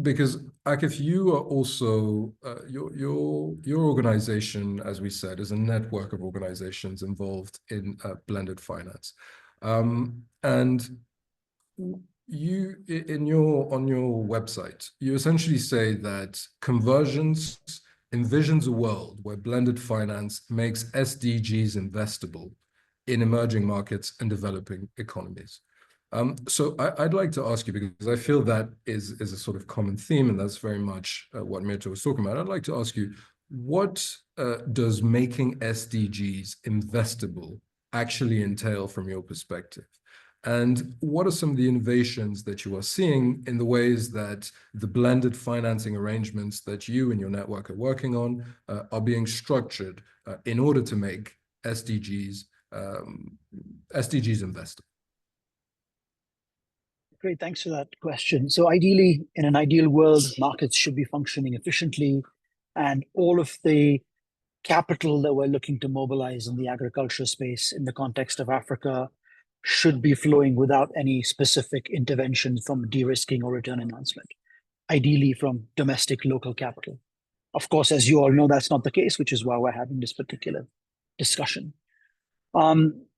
Speaker 1: Because Akif, you are also your organization, as we said, is a network of organizations involved in blended finance, and you on your website, you essentially say that Convergence envisions a world where blended finance makes SDGs investable in emerging markets and developing economies. So I'd like to ask you, because I feel that is a sort of common theme, and that's very much what Mirta was talking about. I'd like to ask you, what does making SDGs investable actually entail from your perspective? And what are some of the innovations that you are seeing in the ways that the blended financing arrangements that you and your network are working on are being structured in order to make SDGs investable?
Speaker 2: Great, thanks for that question. So ideally, in an ideal world, markets should be functioning efficiently, and all of the capital that we're looking to mobilize in the agriculture space in the context of Africa should be flowing without any specific intervention from de-risking or return enhancement, ideally from domestic local capital. Of course, as you all know, that's not the case, which is why we're having this particular discussion.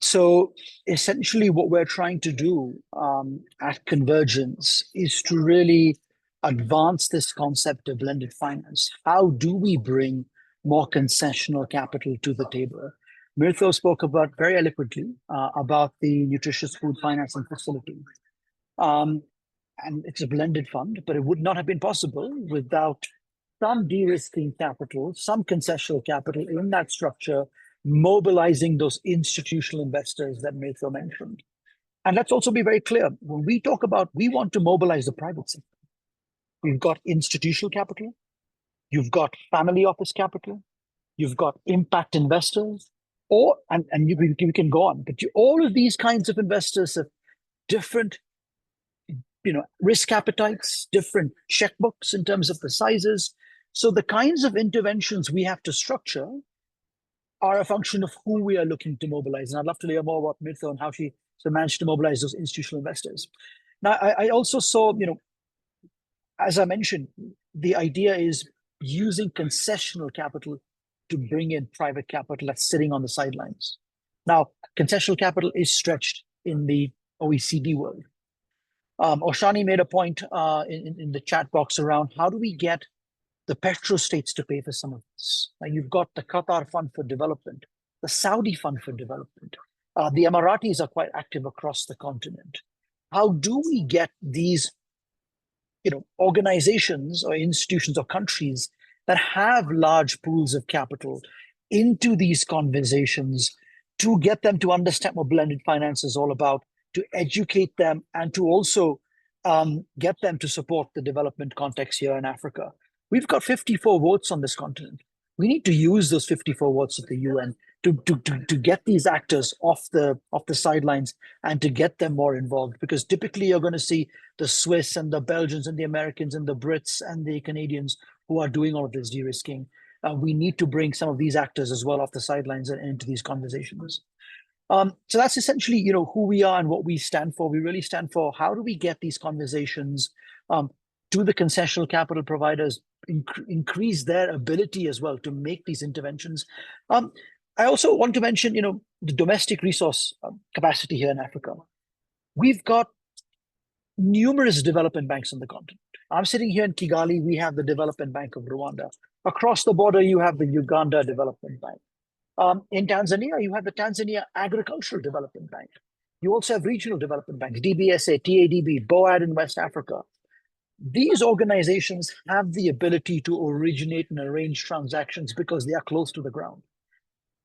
Speaker 2: So essentially what we're trying to do at Convergence is to really advance this concept of blended finance. How do we bring more concessional capital to the table? Mirtho spoke about very eloquently about the nutritious food financing facility. And it's a blended fund, but it would not have been possible without some de-risking capital, some concessional capital in that structure, mobilizing those institutional investors that Mirtho mentioned. And let's also be very clear, when we talk about, we want to mobilize the private sector. We've got institutional capital, you've got family office capital, you've got impact investors, and you can go on, but all of these kinds of investors have different risk appetites, different checkbooks in terms of the sizes. So the kinds of interventions we have to structure are a function of who we are looking to mobilize. And I'd love to hear more about Mirtho and how she managed to mobilize those institutional investors. Now, I also saw, as I mentioned, the idea is using concessional capital to bring in private capital that's sitting on the sidelines. Now, concessional capital is stretched in the OECD world. Oshani made a point in the chat box around how do we get the petrostates to pay for some of this. Now, you've got the Qatar Fund for Development, the Saudi Fund for Development. The Emiratis are quite active across the continent. How do we get these organizations or institutions or countries that have large pools of capital into these conversations to get them to understand what blended finance is all about, to educate them, and to also get them to support the development context here in Africa? We've got 54 votes on this continent. We need to use those 54 votes at the UN to get these actors off the sidelines and to get them more involved, because typically you're going to see the Swiss and the Belgians and the Americans and the Brits and the Canadians who are doing all of this de-risking. We need to bring some of these actors as well off the sidelines and into these conversations. So that's essentially, who we are and what we stand for. We really stand for how do we get these conversations to the concessional capital providers, increase their ability as well to make these interventions. I also want to mention, the domestic resource capacity here in Africa. We've got numerous development banks on the continent. I'm sitting here in Kigali. We have the Development Bank of Rwanda. Across the border, you have the Uganda Development Bank. In Tanzania, you have the Tanzania Agricultural Development Bank. You also have regional development banks, DBSA, TADB, BOAD in West Africa. These organizations have the ability to originate and arrange transactions because they are close to the ground.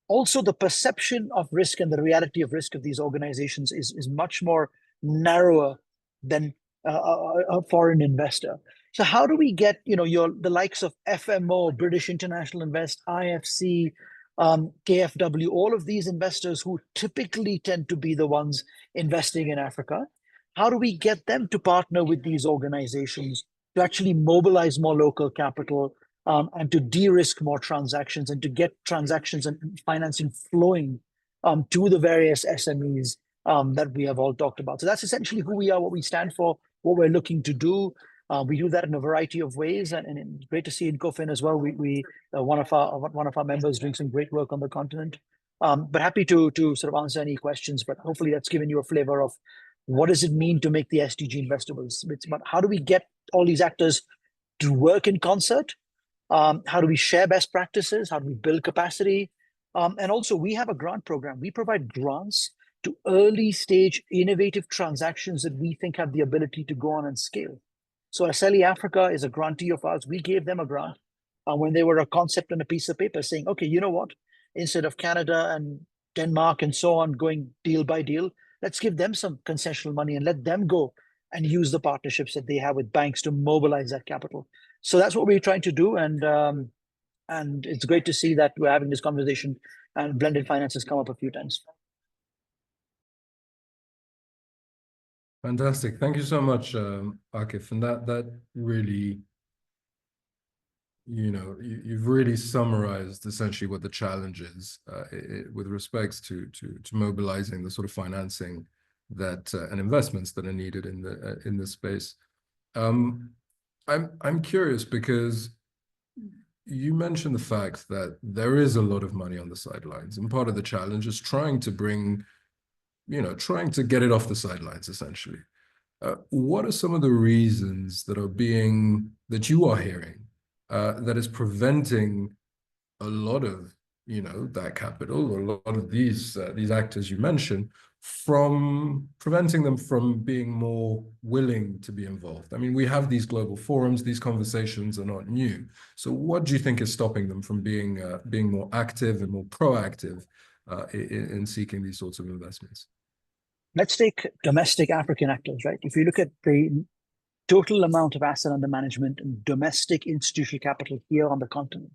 Speaker 2: Also, the perception of risk and the reality of risk of these organizations is much more narrower than a foreign investor. So how do we get the likes of FMO, British International Invest, IFC, KFW, all of these investors who typically tend to be the ones investing in Africa? How do we get them to partner with these organizations to actually mobilize more local capital and to de-risk more transactions and to get transactions and financing flowing to the various SMEs that we have all talked about? So that's essentially who we are, what we stand for, what we're looking to do. We do that in a variety of ways, and great to see in COFIN as well. We one of our members doing some great work on the continent. But happy to sort of answer any questions. But hopefully that's given you a flavor of what does it mean to make the SDG investables. It's about how do we get all these actors to work in concert? How do we share best practices? How do we build capacity? And also, we have a grant program. We provide grants to early stage innovative transactions that we think have the ability to go on and scale. So Aseli Africa is a grantee of ours. We gave them a grant when they were a concept on a piece of paper saying, okay, you know what? Instead of Canada and Denmark and so on going deal by deal, let's give them some concessional money and let them go and use the partnerships that they have with banks to mobilize that capital. So that's what we're trying to do. And it's great to see that we're having this conversation and blended finance has come up a few times.
Speaker 1: Fantastic. Thank you so much, Akif. And that really, you've really summarized essentially what the challenge is with respects to mobilizing the sort of financing that and investments that are needed in this space. I'm curious because you mentioned the fact that there is a lot of money on the sidelines, and part of the challenge is trying to get it off the sidelines, essentially. What are some of the reasons that you are hearing that is preventing a lot of, that capital, or a lot of these actors you mentioned, from preventing them from being more willing to be involved? I mean, we have these global forums, these conversations are not new. So what do you think is stopping them from being more active and more proactive in seeking these sorts of investments?
Speaker 2: Let's take domestic African actors, right? If you look at the total amount of asset under management and domestic institutional capital here on the continent,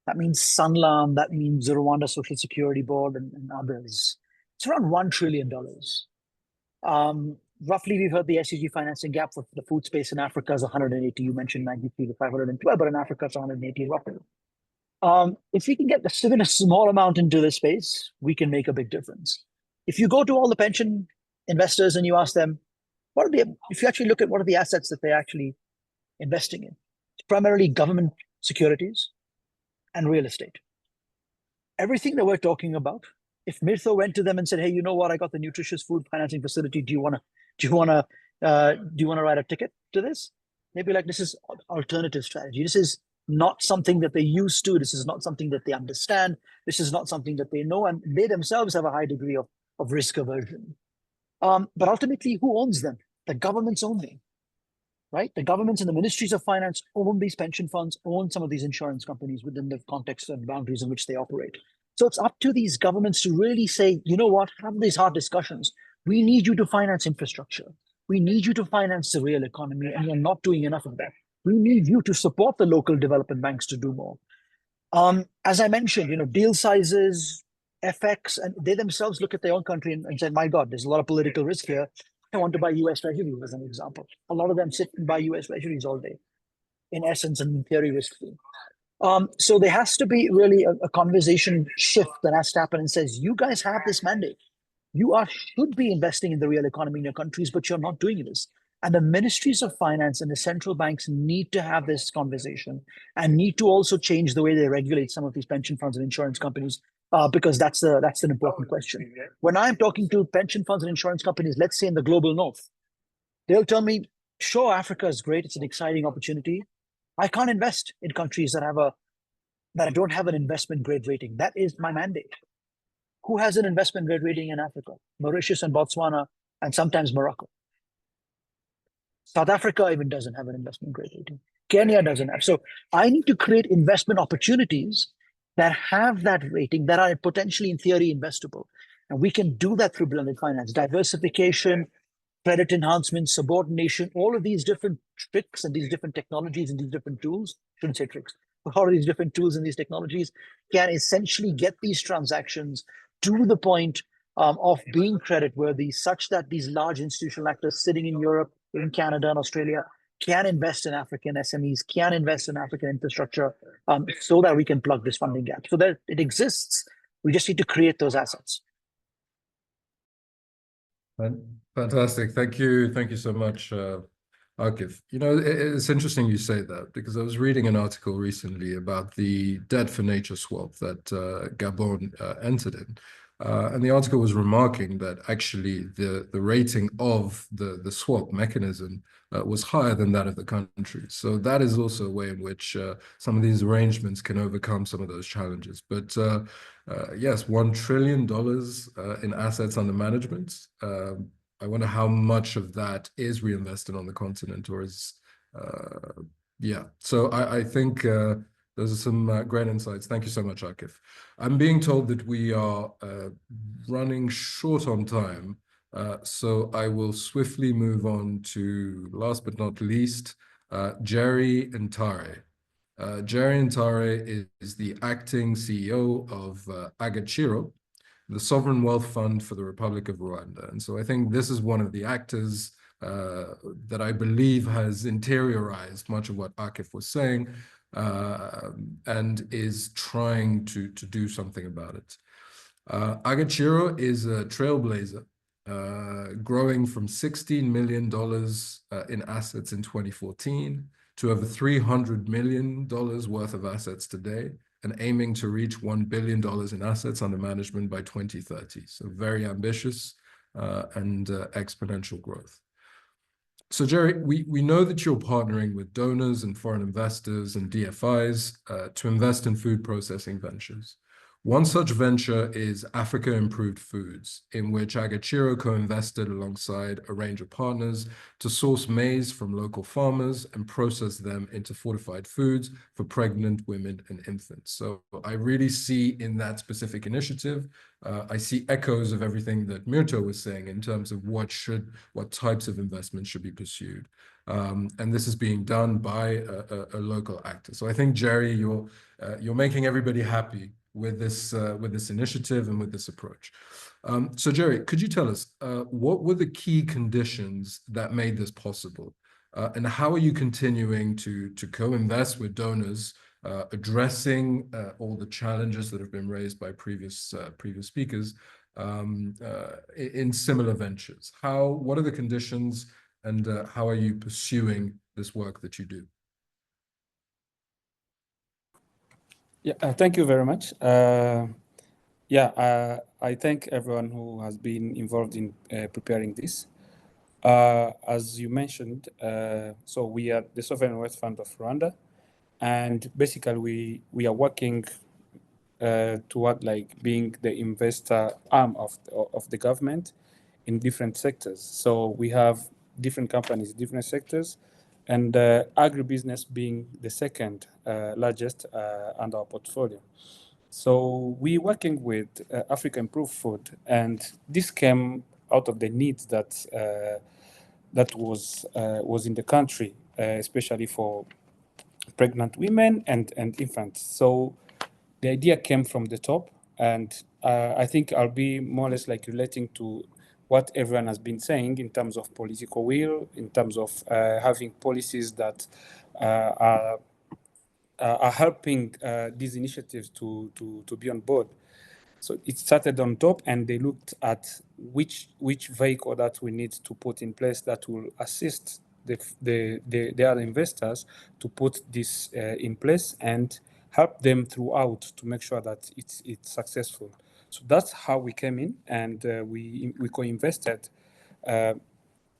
Speaker 2: that means Sanlam, that means the Rwanda Social Security Board and others. It's around $1 trillion. Roughly, we've heard the SDG financing gap for the food space in Africa is 180. You mentioned 93 to 512, but in Africa, it's 180 roughly. If we can get even a small amount into this space, we can make a big difference. If you go to all the pension investors and you ask them, if you actually look at what are the assets that they're actually investing in, it's primarily government securities and real estate. Everything that we're talking about, if Mirtho went to them and said, hey, you know what, I got the nutritious food financing facility, do you want to write a ticket to this? They'd be like, this is alternative strategy. This is not something that they're used to. This is not something that they understand. This is not something that they know. And they themselves have a high degree of risk aversion. But ultimately, who owns them? The governments own them, right? The governments and the ministries of finance own these pension funds, own some of these insurance companies within the context and boundaries in which they operate. So it's up to these governments to really say, you know what, have these hard discussions. We need you to finance infrastructure. We need you to finance the real economy, and you're not doing enough of that. We need you to support the local development banks to do more. As I mentioned, deal sizes, FX, and they themselves look at their own country and say, my God, there's a lot of political risk here. I want to buy US Treasuries as an example. A lot of them sit and buy US Treasuries all day, in essence and in theory risk-free. So there has to be really a conversation shift that has to happen and says, you guys have this mandate. should be investing in the real economy in your countries, but you're not doing this. And the ministries of finance and the central banks need to have this conversation and need to also change the way they regulate some of these pension funds and insurance companies, because that's an important question. When I'm talking to pension funds and insurance companies, let's say in the global north, they'll tell me, sure, Africa is great. It's an exciting opportunity. I can't invest in countries that I don't have an investment grade rating. That is my mandate. Who has an investment grade rating in Africa? Mauritius and Botswana, and sometimes Morocco. South Africa even doesn't have an investment grade rating. Kenya doesn't have. So I need to create investment opportunities that have that rating, that are potentially in theory investable. And we can do that through blended finance, diversification, credit enhancement, subordination, all of these different tricks and these different technologies and these different tools, shouldn't say tricks, but all of these different tools and these technologies can essentially get these transactions to the point of being credit worthy, such that these large institutional actors sitting in Europe, in Canada and Australia can invest in African SMEs, can invest in African infrastructure, so that we can plug this funding gap. So that it exists, we just need to create those assets.
Speaker 1: Fantastic. Thank you so much, Akif. You know, it's interesting you say that, because I was reading an article recently about the debt for nature swap that Gabon entered in. And the article was remarking that actually the rating of the swap mechanism was higher than that of the country. So that is also a way in which some of these arrangements can overcome some of those challenges. But yes, $1 trillion in assets under management. I wonder how much of that is reinvested on the continent, or is, yeah. So I think those are some great insights. Thank you so much, Akif. I'm being told that we are running short on time, so I will swiftly move on to, last but not least, Jerry Ntare. Jerry Ntare is the acting CEO of Agaciro, the Sovereign Wealth Fund for the Republic of Rwanda. And so I think this is one of the actors that I believe has interiorized much of what Akif was saying, and is trying to do something about it. Agaciro is a trailblazer, growing from $16 million in assets in 2014 to over $300 million worth of assets today, and aiming to reach $1 billion in assets under management by 2030. So very ambitious and exponential growth. So Jerry, we know that you're partnering with donors and foreign investors and DFIs to invest in food processing ventures. One such venture is Africa Improved Foods, in which Agaciro co-invested alongside a range of partners to source maize from local farmers and process them into fortified foods for pregnant women and infants. So I really see in that specific initiative, I see echoes of everything that Myrto was saying in terms of what types of investments should be pursued. And this is being done by a local actor. So I think, Jerry, you're making everybody happy with this initiative and with this approach. So Jerry, could you tell us what were the key conditions that made this possible? And how are you continuing to co-invest with donors, addressing all the challenges that have been raised by previous speakers in similar ventures? What are the conditions, and how are you pursuing this work that you do?
Speaker 6: Yeah, thank you very much. I thank everyone who has been involved in preparing this. As you mentioned, so we are the Sovereign Wealth Fund of Rwanda, and basically we are working toward like being the investor arm of the government in different sectors. So we have different companies, different sectors, and agribusiness being the second largest under our portfolio. So we're working with Africa Improved Food, and this came out of the needs that was in the country, especially for pregnant women and infants. So the idea came from the top, and I think I'll be more or less like relating to what everyone has been saying in terms of political will, in terms of having policies that are helping these initiatives to be on board. So it started on top, and they looked at which vehicle that we need to put in place that will assist the other investors to put this in place and help them throughout to make sure that it's successful. So that's how we came in, and we co-invested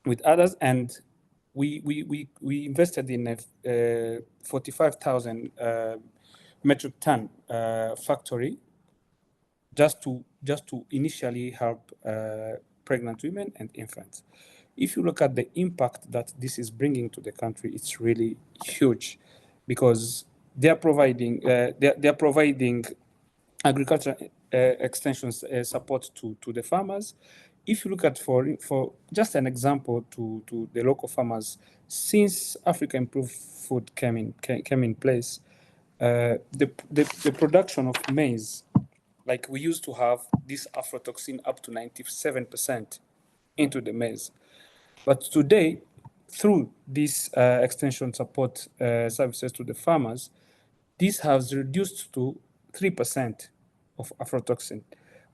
Speaker 6: with others, and we invested in a 45,000 metric ton factory just to initially help pregnant women and infants. If you look at the impact that this is bringing to the country, it's really huge, because they are providing agriculture extension support to the farmers. If you look at, for just an example, to the local farmers, since Africa Improved Food came in place, the production of maize, like we used to have this aflatoxin up to 97% into the maize. But today, through these extension support services to the farmers, this has reduced to 3% of aflatoxin,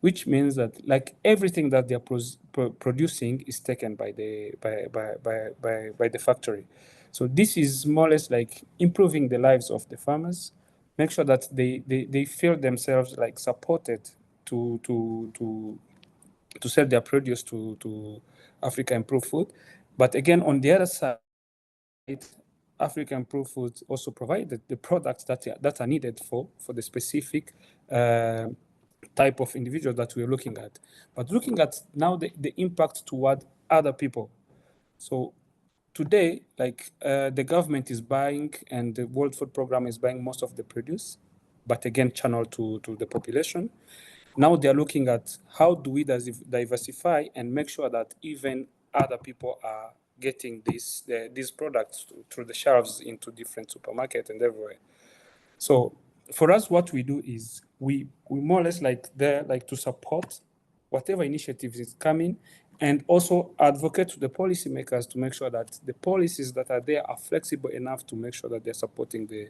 Speaker 6: which means that like everything that they are producing is taken by the factory. So this is more or less like improving the lives of the farmers, make sure that they feel themselves like supported to sell their produce to Africa Improved Food. But again, on the other side, Africa Improved Food also provided the products that are needed for the specific type of individual that we're looking at. But looking at now the impact toward other people. So today, like the government is buying, and the World Food Program is buying most of the produce, but again, channeled to the population. Now they're looking at how do we diversify and make sure that even other people are getting these products through the shelves into different supermarkets and everywhere. So for us, what we do is we more or less like to support whatever initiatives is coming, and also advocate to the policymakers to make sure that the policies that are there are flexible enough to make sure that they're supporting the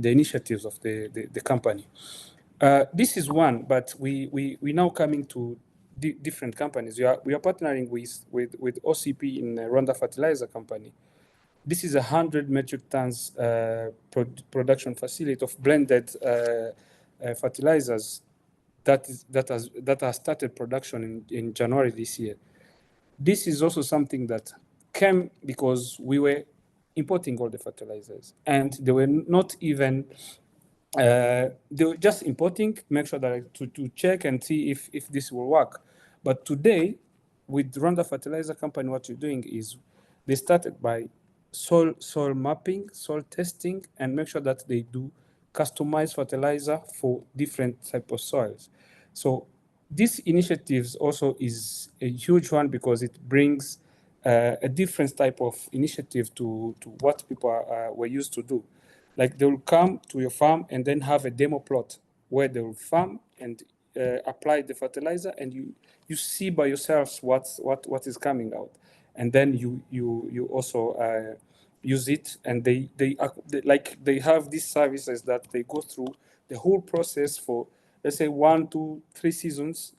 Speaker 6: initiatives of the company. This is one, but we now coming to different companies. We are partnering with OCP in Rwanda Fertilizer Company. This is 100 metric tons production facility of blended fertilizers that has started production in January this year. This is also something that came because we were importing all the fertilizers, and they were not even they were just importing, make sure that to check and see if this will work. But today, with Rwanda Fertilizer Company, what we're doing is they started by soil mapping, soil testing, and make sure that they do customized fertilizer for different type of soils. So this initiatives also is a huge one, because it brings a different type of initiative to what people were used to do. Like they will come to your farm and then have a demo plot where they will farm and apply the fertilizer, and you see by yourselves what is coming out, and then you also use it, and they have these services that they go through the whole process for, let's say, 1, 2, 3 seasons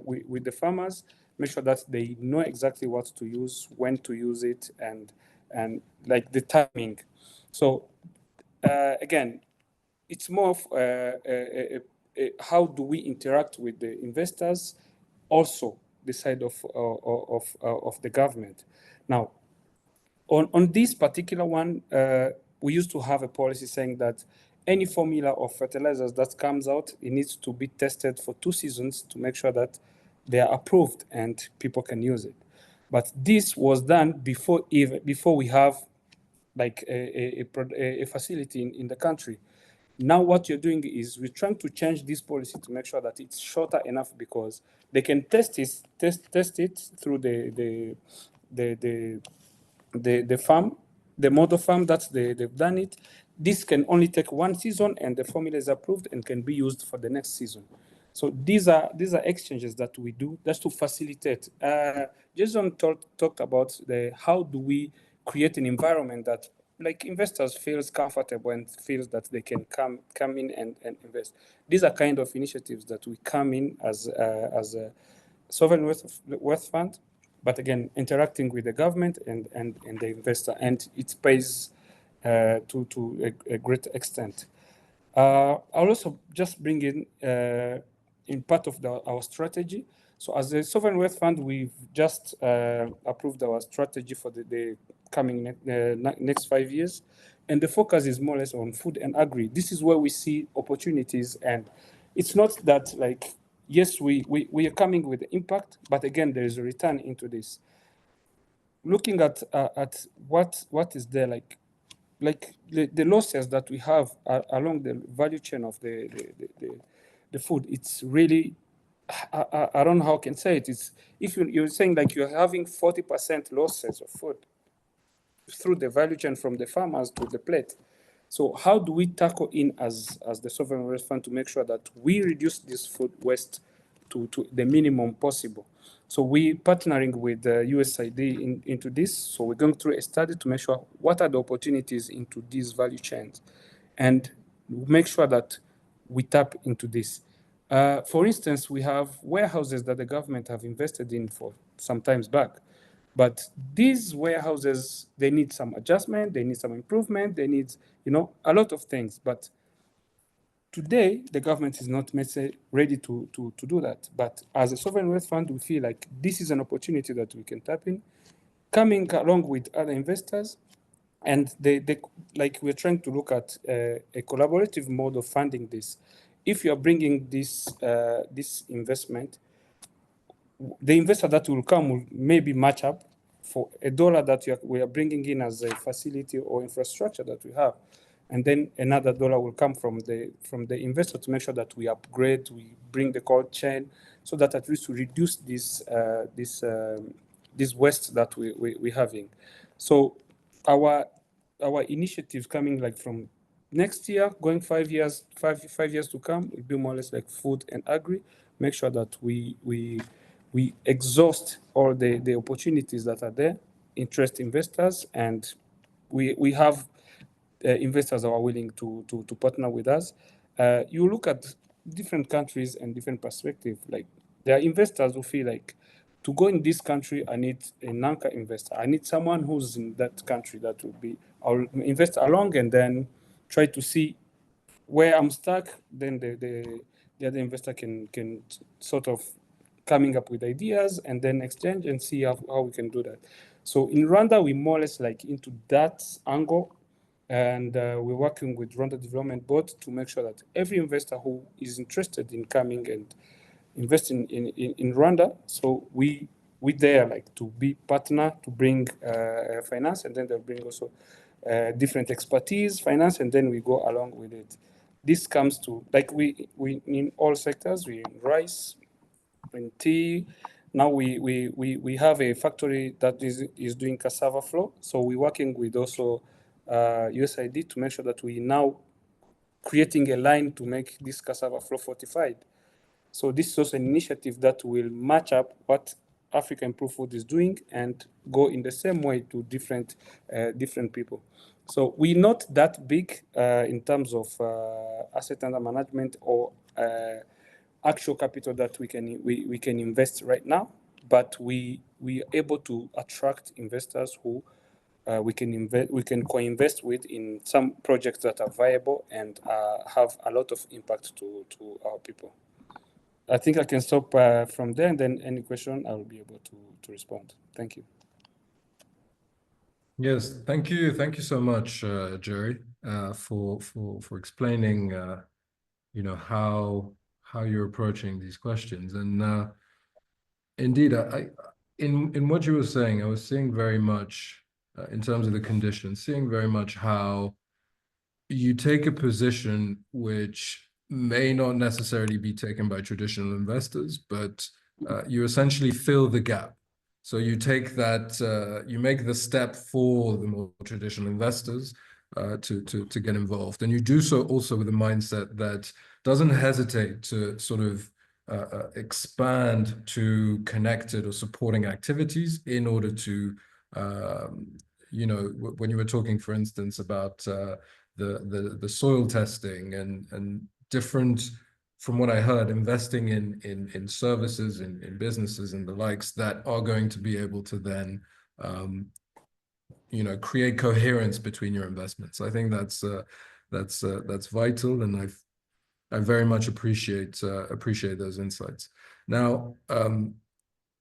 Speaker 6: with the farmers, make sure that they know exactly what to use, when to use it, and like the timing. So again, it's more of how do we interact with the investors, also the side of the government. Now, on this particular one, we used to have a policy saying that any formula of fertilizers that comes out, it needs to be tested for 2 seasons to make sure that they are approved and people can use it. But this was done before we have like a facility in the country. Now what you're doing is we're trying to change this policy to make sure that it's shorter enough, because they can test it through the farm, the model farm that they've done it. This can only take 1 season, and the formula is approved and can be used for the next season. So these are exchanges that we do just to facilitate. Jason talked about how do we create an environment that like investors feels comfortable and feels that they can come in and invest. These are kind of initiatives that we come in as a sovereign wealth fund, but again, interacting with the government and the investor, and it pays to a great extent. I'll also just bring in part of our strategy. So as a sovereign wealth fund, we've just approved our strategy for the coming next 5 years. And the focus is more or less on food and agri. This is where we see opportunities. And it's not that like, yes, we are coming with the impact, but again, there is a return into this. Looking at what is there, like the losses that we have along the value chain of the food, it's really, I don't know how I can say it. It's if you're saying like you're having 40% losses of food through the value chain from the farmers to the plate. So how do we tackle in as the sovereign wealth fund to make sure that we reduce this food waste to the minimum possible? So we partnering with USAID into this. So we're going through a study to make sure what are the opportunities into these value chains, and make sure that we tap into this. For instance, we have warehouses that the government have invested in for some times back. But these warehouses, they need some adjustment, they need some improvement, they need, a lot of things. But today, the government is not ready to do that. But as a sovereign wealth fund, we feel like this is an opportunity that we can tap in, coming along with other investors. And like we're trying to look at a collaborative mode of funding this. If you are bringing this investment, the investor that will come will maybe match up for $1 that we are bringing in as a facility or infrastructure that we have, and then another $1 will come from the investor to make sure that we upgrade, we bring the cold chain, so that at least we reduce this waste that we're having. So our initiatives coming like from next year, going 5 years, five years to come, will be more or less like food and agri. Make sure that we exhaust all the opportunities that are there, interest investors, and we have investors that are willing to partner with us. You look at different countries and different perspectives. Like there are investors who feel like, to go in this country, I need an anchor investor. I need someone who's in that country that will be, I'll invest along and then try to see where I'm stuck. Then the other investor can sort of coming up with ideas and then exchange and see how we can do that. So in Rwanda, we more or less like into that angle, and we're working with Rwanda Development Board to make sure that every investor who is interested in coming and investing in Rwanda, so we there like to be partner to bring finance, and then they'll bring also different expertise, finance, and then we go along with it. This comes to like we in all sectors, we in rice, in tea. Now we have a factory that is doing cassava flour. So we're working with also USAID to make sure that we now creating a line to make this cassava flour fortified. So this is also an initiative that will match up what Africa Improved Food is doing and go in the same way to different people. So we're not that big in terms of asset under management or actual capital that we can invest right now, but we are able to attract investors who we can co-invest with in some projects that are viable and have a lot of impact to our people. I think I can stop from there, and then any question I will be able to respond. Thank you.
Speaker 1: Yes, thank you so much, Jerry, for explaining, how you're approaching these questions. And indeed, in what you were saying, I was seeing very much in terms of the conditions, seeing very much how you take a position which may not necessarily be taken by traditional investors, but you essentially fill the gap. So you take that, you make the step for the more traditional investors to get involved. And you do so also with a mindset that doesn't hesitate to sort of expand to connected or supporting activities in order to you know, when you were talking, for instance, about the soil testing and different, from what I heard, investing in services, in businesses and the likes that are going to be able to then, you know, create coherence between your investments. I think that's vital, and I very much appreciate those insights. Now,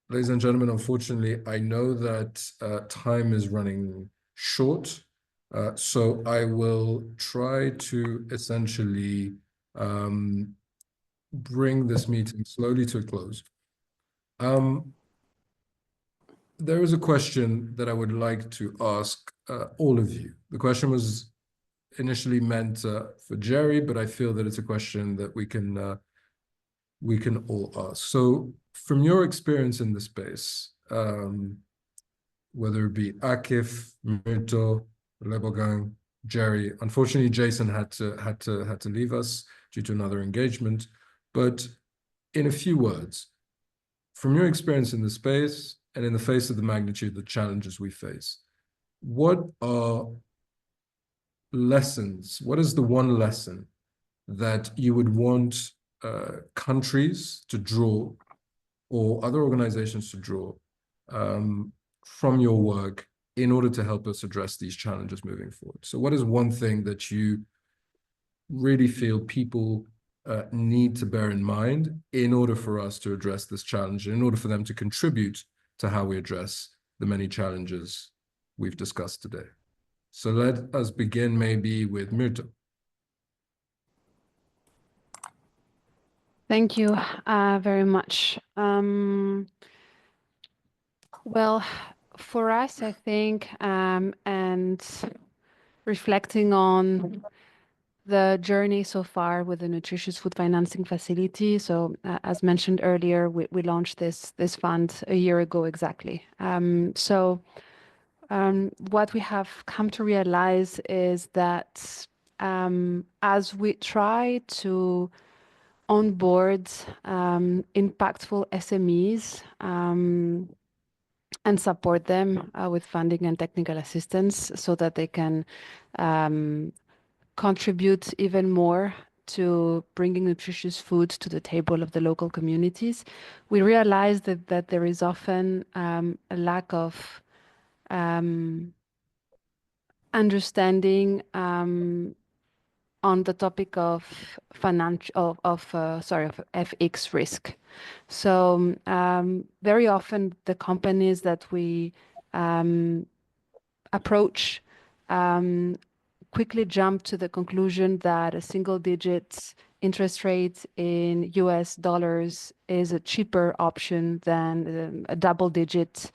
Speaker 1: ladies and gentlemen, unfortunately, I know that time is running short, so I will try to essentially bring this meeting slowly to a close. There is a question that I would like to ask all of you. The question was initially meant for Jerry, but I feel that it's a question that we can all ask. So, from your experience in the space, whether it be Akif, Myrto, Lebogang, Jerry, unfortunately, Jason had to leave us due to another engagement. But in a few words, from your experience in the space and in the face of the magnitude of the challenges we face, what are lessons? What is the one lesson that you would want countries to draw, or other organizations to draw, from your work in order to help us address these challenges moving forward? So what is one thing that you really feel people need to bear in mind in order for us to address this challenge, in order for them to contribute to how we address the many challenges we've discussed today? So let us begin maybe with Myrto.
Speaker 5: Thank you very much. Well, for us, I think, and reflecting on the journey so far with the nutritious food financing facility. So, as mentioned earlier, we launched this fund a year ago exactly. What we have come to realize is that as we try to onboard impactful SMEs and support them with funding and technical assistance so that they can contribute even more to bringing nutritious food to the table of the local communities, we realize that there is often a lack of understanding on the topic of FX risk. So very often the companies that we approach quickly jump to the conclusion that a single-digit interest rate in US dollars is a cheaper option than a double-digit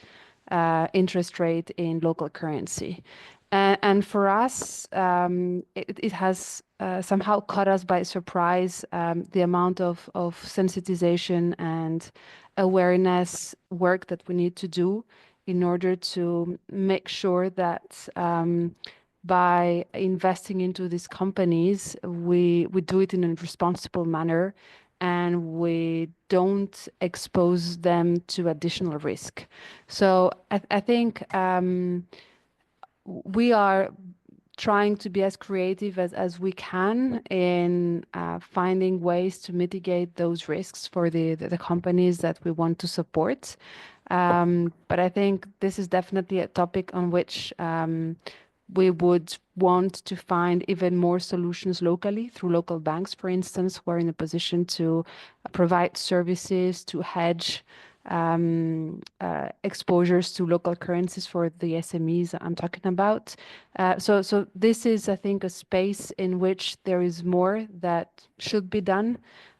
Speaker 5: interest rate in local currency. And for us, it has somehow caught us by surprise, the amount of sensitization and awareness work that we need to do in order to make sure that by investing into these companies, we do it in a responsible manner and we don't expose them to additional risk. So I think we are trying to be as creative as we can in finding ways to mitigate those risks for the companies that we want to support. But I think this is definitely a topic on which we would want to find even more solutions locally through local banks, for instance, who are in a position to provide services to hedge exposures to local currencies for the SMEs I'm talking about. So this is, I think, a space in which there is more that should be done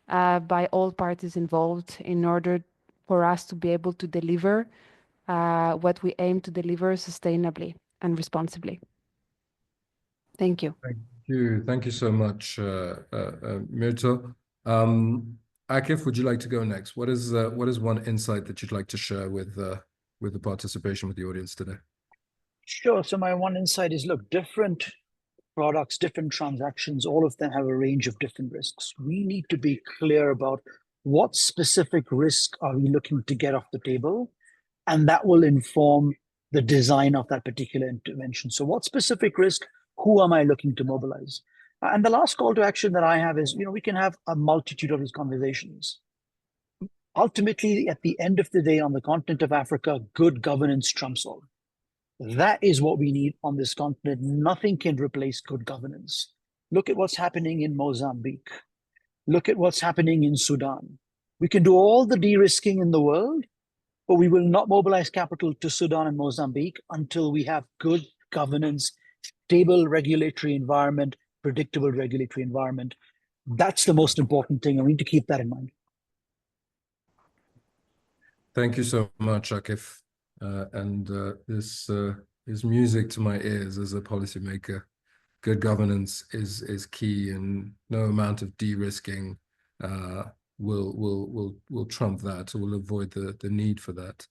Speaker 5: by all parties involved in order for us to be able to deliver what we aim to deliver sustainably and responsibly. Thank you.
Speaker 1: Thank you. Thank you so much, Myrto. Akif, would you like to go next? What is one insight that you'd like to share with the participation with the audience today?
Speaker 2: Sure. So my one insight is, look, different products, different transactions, all of them have a range of different risks. We need to be clear about what specific risk are we looking to get off the table, and that will inform the design of that particular intervention. So what specific risk, who am I looking to mobilize? And the last call to action that I have is, we can have a multitude of these conversations. Ultimately, at the end of the day, on the continent of Africa, good governance trumps all. That is what we need on this continent. Nothing can replace good governance. Look at what's happening in Mozambique. Look at what's happening in Sudan. We can do all the de-risking in the world, but we will not mobilize capital to Sudan and Mozambique until we have good governance, stable regulatory environment, predictable regulatory environment. That's the most important thing, and we need to keep that in mind.
Speaker 1: Thank you so much, Akif. This is music to my ears as a policymaker. Good governance is key, and no amount of de-risking will trump that, or will avoid the need for that.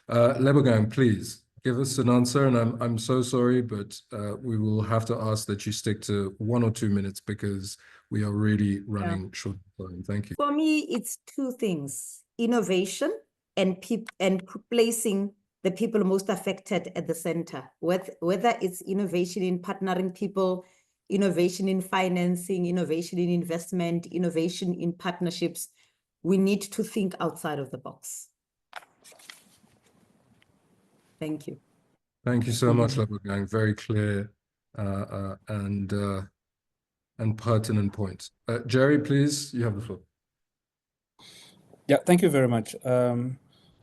Speaker 1: Lebogang, please give us an answer, and I'm so sorry, but we will have to ask that you stick to 1 or 2 minutes because we are really running short of time. Thank you.
Speaker 4: For me, it's two things: innovation and placing the people most affected at the center, whether it's innovation in partnering people, innovation in financing, innovation in investment, innovation in partnerships. We need to think outside of the box. Thank you.
Speaker 1: Thank you so much, Lebogang. Very clear and pertinent points. Jerry, please, you have the floor.
Speaker 6: Yeah, thank you very much.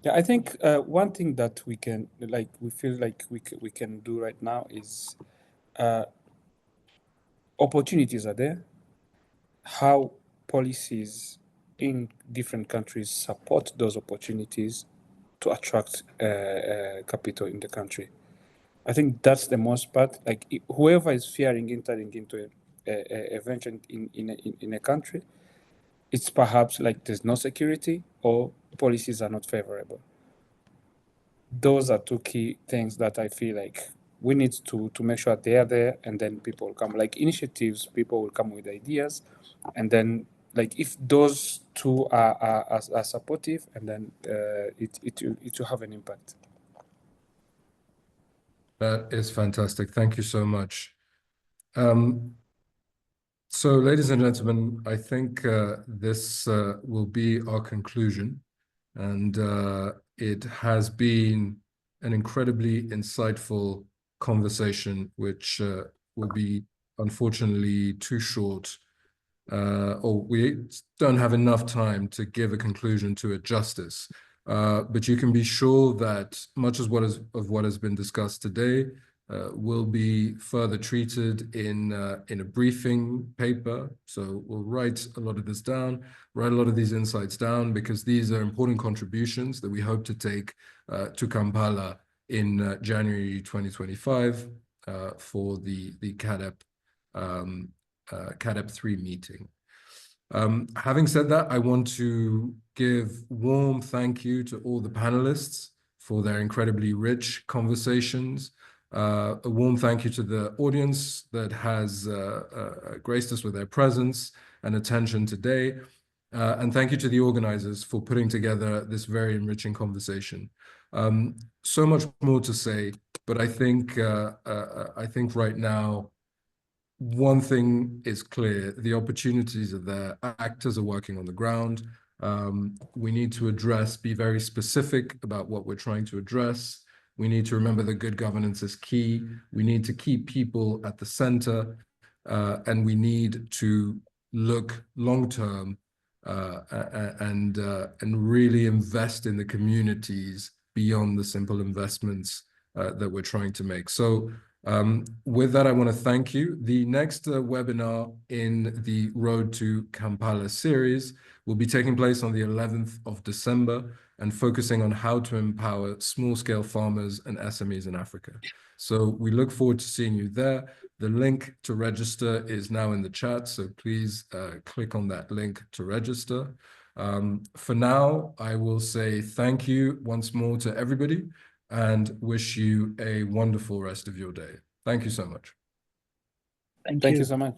Speaker 6: Yeah, I think one thing that we feel like we can do right now is opportunities are there. How policies in different countries support those opportunities to attract capital in the country. I think that's the most part. Like whoever is fearing entering into a venture in a country, it's perhaps like there's no security or policies are not favorable. Those are two key things that I feel like we need to make sure they are there, and then people will come. Like initiatives, people will come with ideas, and then like if those two are supportive, and then it will have an impact.
Speaker 1: That is fantastic. Thank you so much. So, ladies and gentlemen, I think this will be our conclusion, and it has been an incredibly insightful conversation, which will be unfortunately too short, or we don't have enough time to give a conclusion to it justice. But you can be sure that much of what has been discussed today will be further treated in a briefing paper. So we'll write a lot of this down, write a lot of these insights down, because these are important contributions that we hope to take to Kampala in January 2025 for the CADEP 3 meeting. Having said that, I want to give warm thank you to all the panelists for their incredibly rich conversations. A warm thank you to the audience that has graced us with their presence and attention today. And thank you to the organizers for putting together this very enriching conversation. So much more to say, but I think right now, one thing is clear: the opportunities are there. Actors are working on the ground. We need to be very specific about what we're trying to address. We need to remember that good governance is key. We need to keep people at the center, and we need to look long-term and really invest in the communities beyond the simple investments that we're trying to make. So with that, I want to thank you. The next webinar in the Road to Kampala series will be taking place on the 11th of December and focusing on how to empower small-scale farmers and SMEs in Africa. So we look forward to seeing you there. The link to register is now in the chat, so please click on that link to register. For now, I will say thank you once more to everybody and wish you a wonderful rest of your day. Thank you so much.
Speaker 2: Thank
Speaker 6: Thank
Speaker 2: you.
Speaker 6: you so much.